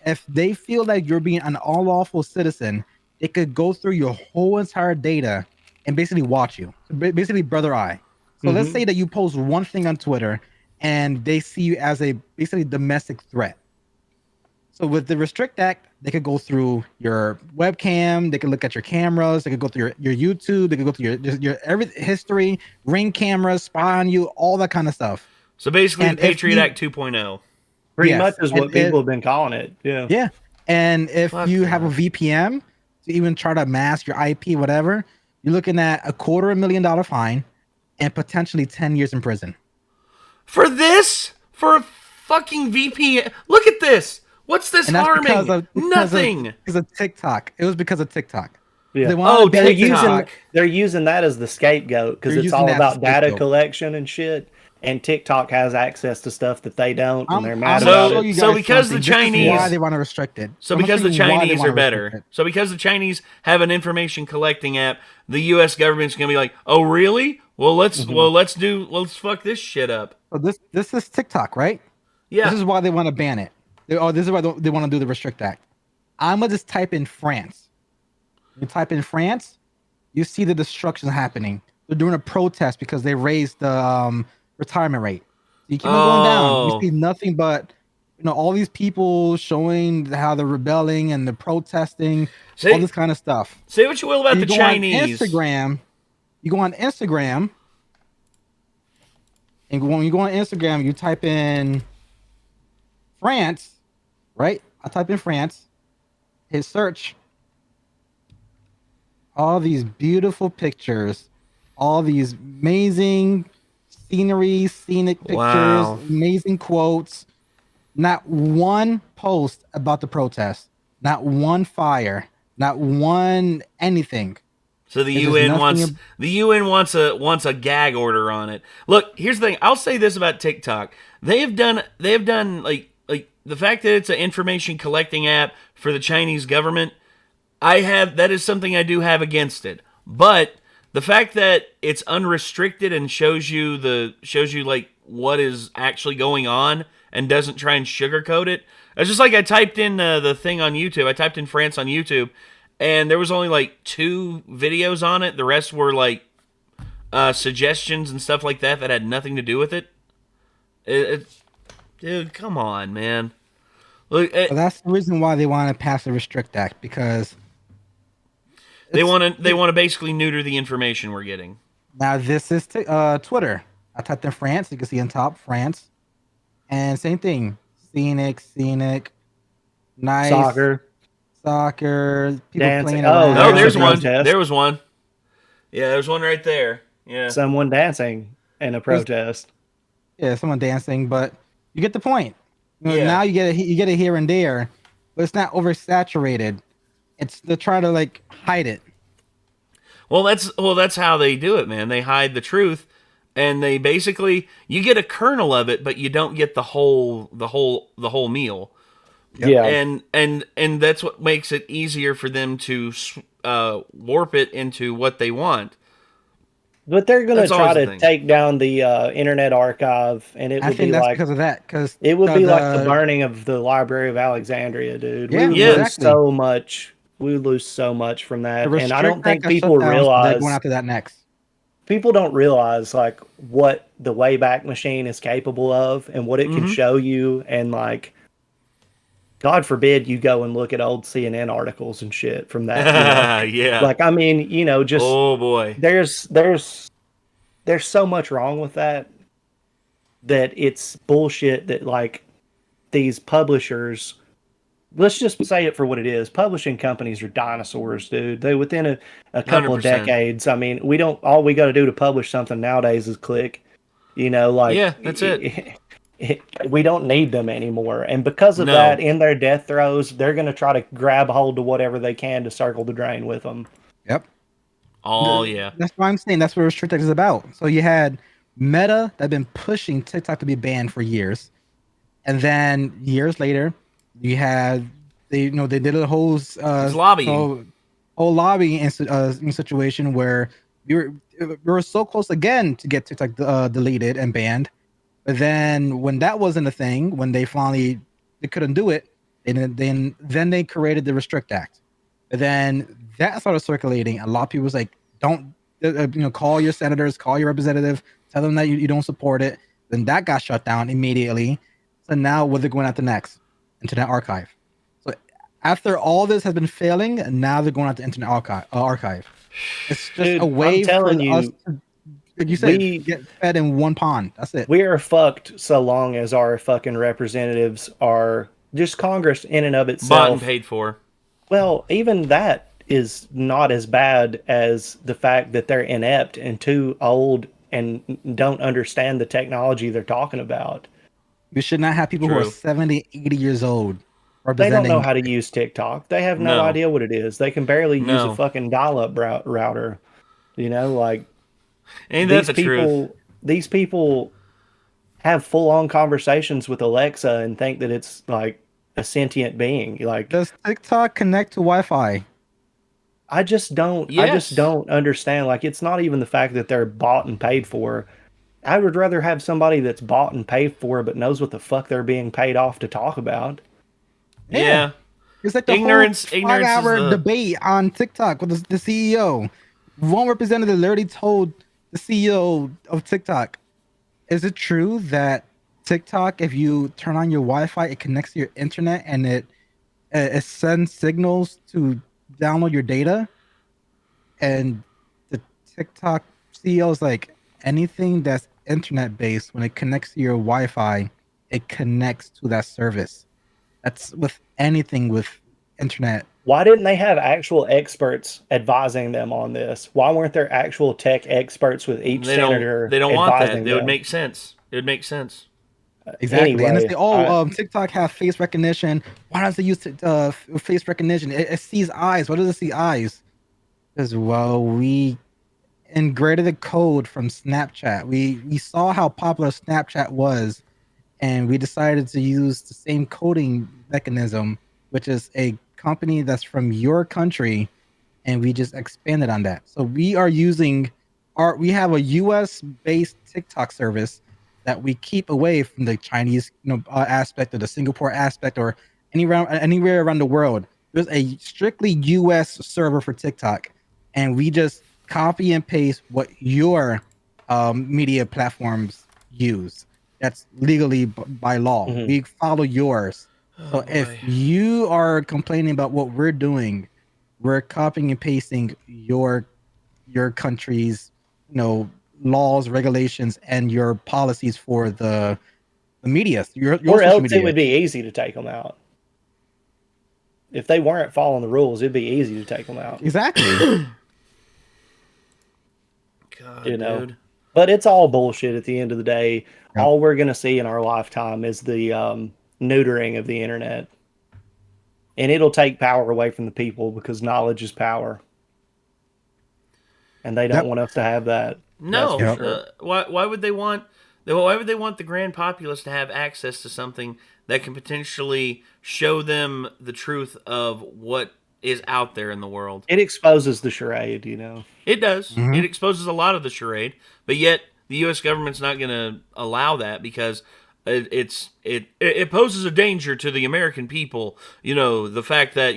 If they feel like you're being an unlawful citizen, it could go through your whole entire data and basically watch you. Basically, brother eye. So let's say that you post one thing on Twitter and they see you as a basically domestic threat. So with the Restrict Act, they could go through your webcam, they could look at your cameras, they could go through your YouTube, they could go through your every history, ring cameras, spy on you, all that kind of stuff. So basically, And the Patriot Act 2.0. Pretty Yes, much is and what people have been calling it. Yeah. Yeah. And if Fuck you have a that. VPN to even try to mask your IP, whatever, you're looking at $250,000 fine and potentially 10 years in prison. For this? For a fucking VPN? Look at this. What's this And that's harming? Nothing. Because of TikTok. It was because of TikTok. Yeah. They wanted to ban TikTok. They're using that as the scapegoat because They're it's using all that as about the data scapegoat. collection and shit. And TikTok has access to stuff that they don't, and they're mad I'm about gonna show it. you So guys because the something. This is Chinese- why they want to restrict it. So I'm gonna because show the you why they Chinese wanna are restrict better. it. So because the Chinese have an information collecting app, the U.S. government's gonna be like, "Oh, really? Well, let's fuck this shit up." So this is TikTok, right? Yeah. This is why they want to ban it. This is why they want to do the Restrict Act. I'm gonna just type in France. You type in France, you see the destruction happening. They're doing a protest because they raised the retirement rate. You keep on going down. You see nothing but all these people showing how they're rebelling and they're protesting, all this kind of stuff. Say what you will about You the go Chinese. On Instagram, you go on Instagram, and when you go on Instagram, you type in France, right? I type in France, hit search. All these beautiful pictures, all these amazing scenery, scenic pictures, Wow. amazing quotes. Not one post about the protest, not one fire, not one anything. So the There's just UN nothing wants a gag order on it. Look, here's the thing. I'll say this about TikTok. They have done like the fact that it's an information collecting app for the Chinese government. That is something I do have against it. But the fact that it's unrestricted and shows you like what is actually going on and doesn't try and sugarcoat it. It's just like I typed in the thing on YouTube. I typed in France on YouTube, and there was only like 2 videos on it. The rest were like suggestions and stuff like that had nothing to do with it. Dude, come on, man. Look, But that's the reason why they want to pass the Restrict Act, because they want to basically neuter the information we're getting. now this is Twitter. I typed in France. You can see on top France, and same thing. Scenic, nice soccer. People Dancing. playing Oh, around. No, there's a one. protest. There was one. Yeah, there's one right there. Yeah. Someone dancing in a protest. Yeah, someone dancing, but you get the point. Yeah. Now you get it here and there, but it's not oversaturated. They're trying to like hide it. Well, that's how they do it, man. They hide the truth, and they basically you get a kernel of it, but you don't get the whole meal. Yeah. And that's what makes it easier for them to warp it into what they want. But they're going to That's try always the to thing. take down the Internet Archive, and it I would think be that's like because of that. Because it would be like the burning of the Library of Alexandria, dude. Yeah, we would yeah, lose exactly. so much. We would lose so much from that, and I don't think people They're realize. going after that next. People don't realize like what the Wayback Machine is capable of, and what it can show you, and like. God forbid you go and look at old CNN articles and shit from that. Yeah. Like, I mean, just Oh boy. there's so much wrong with that it's bullshit that like these publishers, let's just say it for what it is. Publishing companies are dinosaurs, dude. They within a couple of 100%. decades. I mean, all we got to do to publish something nowadays is click. Yeah, that's it. We don't need them anymore. And because of No. that, in their death throes, they're going to try to grab hold of whatever they can to circle the drain with them. Yep. Oh yeah. That's why I'm saying that's what Restrict Act is about. So you had Meta that had been pushing TikTok to be banned for years, and then years later, you had they did a whole It's lobbying. whole lobbying situation where we were so close again to get TikTok deleted and banned. But then when that wasn't a thing, when they couldn't do it, and then they created the Restrict Act. But then that started circulating. A lot of people was like, don't call your senators, call your representative, tell them that you don't support it. Then that got shut down immediately. So now what they're going after next? Internet Archive. After all this has been failing, now they're going out to Internet Archive. It's just Dude, a way I'm telling for us you, to, like you said, get fed in one pond. That's it. we are fucked so long as our fucking representatives are just Congress in and of Bought and itself. paid for. Well, even that is not as bad as the fact that they're inept and too old and don't understand the technology they're talking about. We should not have people who are True. 70, 80 years old They don't know representing. how to use TikTok. They have no No. idea what it is. They can barely use a No. fucking dial-up router. You know, like Ain't that the truth? these people have full-on conversations with Alexa and think that it's like a sentient being. Like Does TikTok connect to Wi-Fi? I just Yes. don't understand. Like it's not even the fact that they're bought and paid for. I would rather have somebody that's bought and paid for but knows what the fuck they're being paid off to talk about. Yeah. It's like the Ignorance whole is 5-hour the debate on TikTok with the CEO. One representative literally told the CEO of TikTok, "Is it true that TikTok, if you turn on your Wi-Fi, it connects to your internet and it sends signals to download your data?" And the TikTok CEO is like, anything that's internet based, when it connects to your Wi-Fi, it connects to that service. That's with anything with internet. Why didn't they have actual experts advising them on this? Why weren't there actual tech experts with each senator they don't want that. advising It would them? make sense. It would make sense. Exactly. And they Anyway, say, TikTok have face recognition. Why does it use face recognition? It sees eyes. Why does it see eyes? Because, well, we integrated the code from Snapchat. We saw how popular Snapchat was, and we decided to use the same coding mechanism, which is a company that's from your country, and we just expanded on that. So we are using we have a US based TikTok service that we keep away from the Chinese aspect or the Singapore aspect or anywhere around the world. There's a strictly US server for TikTok, and we just copy and paste what your media platforms use. That's legally by law. mhm. We follow yours. Oh So boy. if you are complaining about what we're doing, we're copying and pasting your country's laws, regulations, and your policies for the media, your Or social else it media. would be easy to take them out. If they weren't following the rules, it'd be easy to take them out. Exactly. God, You know, dude. but it's all bullshit at the end of the day. Yep. All we're going to see in our lifetime is the neutering of the internet. And it'll take power away from the people because knowledge is power. And they don't Yep. want us to have that. No. That's for sure. Why would they want? Why would they want the grand populace to have access to something that can potentially show them the truth of what is out there in the world? It exposes the charade, you know. It does. Mhm. It exposes a lot of the charade, but yet the U.S. government's not going to allow that because it poses a danger to the American people. You know, the fact that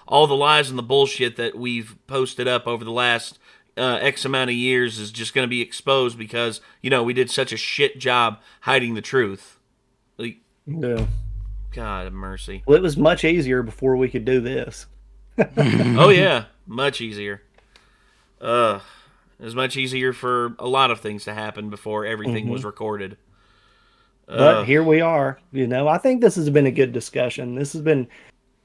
all the lies and the bullshit that we've posted up over the last X amount of years is just going to be exposed because we did such a shit job hiding the truth. Like, Yeah. God have mercy. Well, it was much easier before we could do this. Oh yeah, much easier. It was much easier for a lot of things to happen before everything was recorded. But here we are. You know, I think this has been a good discussion. This has been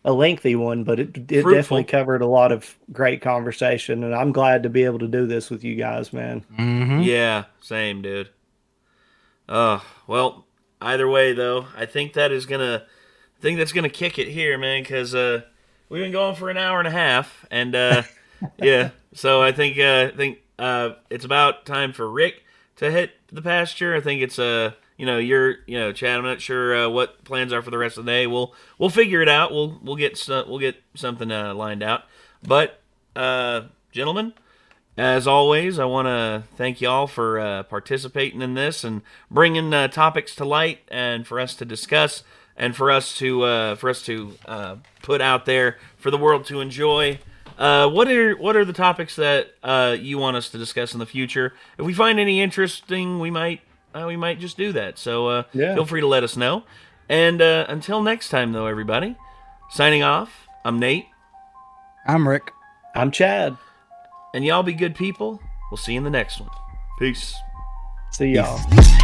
a lengthy one, but it Fruitful. definitely covered a lot of great conversation, and I'm glad to be able to do this with you guys, man. Mhm. Yeah, same, dude. Well, either way though, I think that's gonna kick it here, man, because we've been going for an hour and a half, and yeah, so I think it's about time for Rick to hit the pasture. I think it's Chad. I'm not sure what plans are for the rest of the day. We'll figure it out. We'll get something lined out. But gentlemen, as always, I want to thank y'all for participating in this and bringing topics to light, and for us to discuss, and for us to put out there for the world to enjoy. What are the topics that you want us to discuss in the future? If we find any interesting, we might just do that. So Yeah. feel free to let us know. And until next time, though, everybody, signing off. I'm Nate. I'm Rick. I'm Chad. And y'all be good people. We'll see you in the next one. Peace. See y'all. Peace.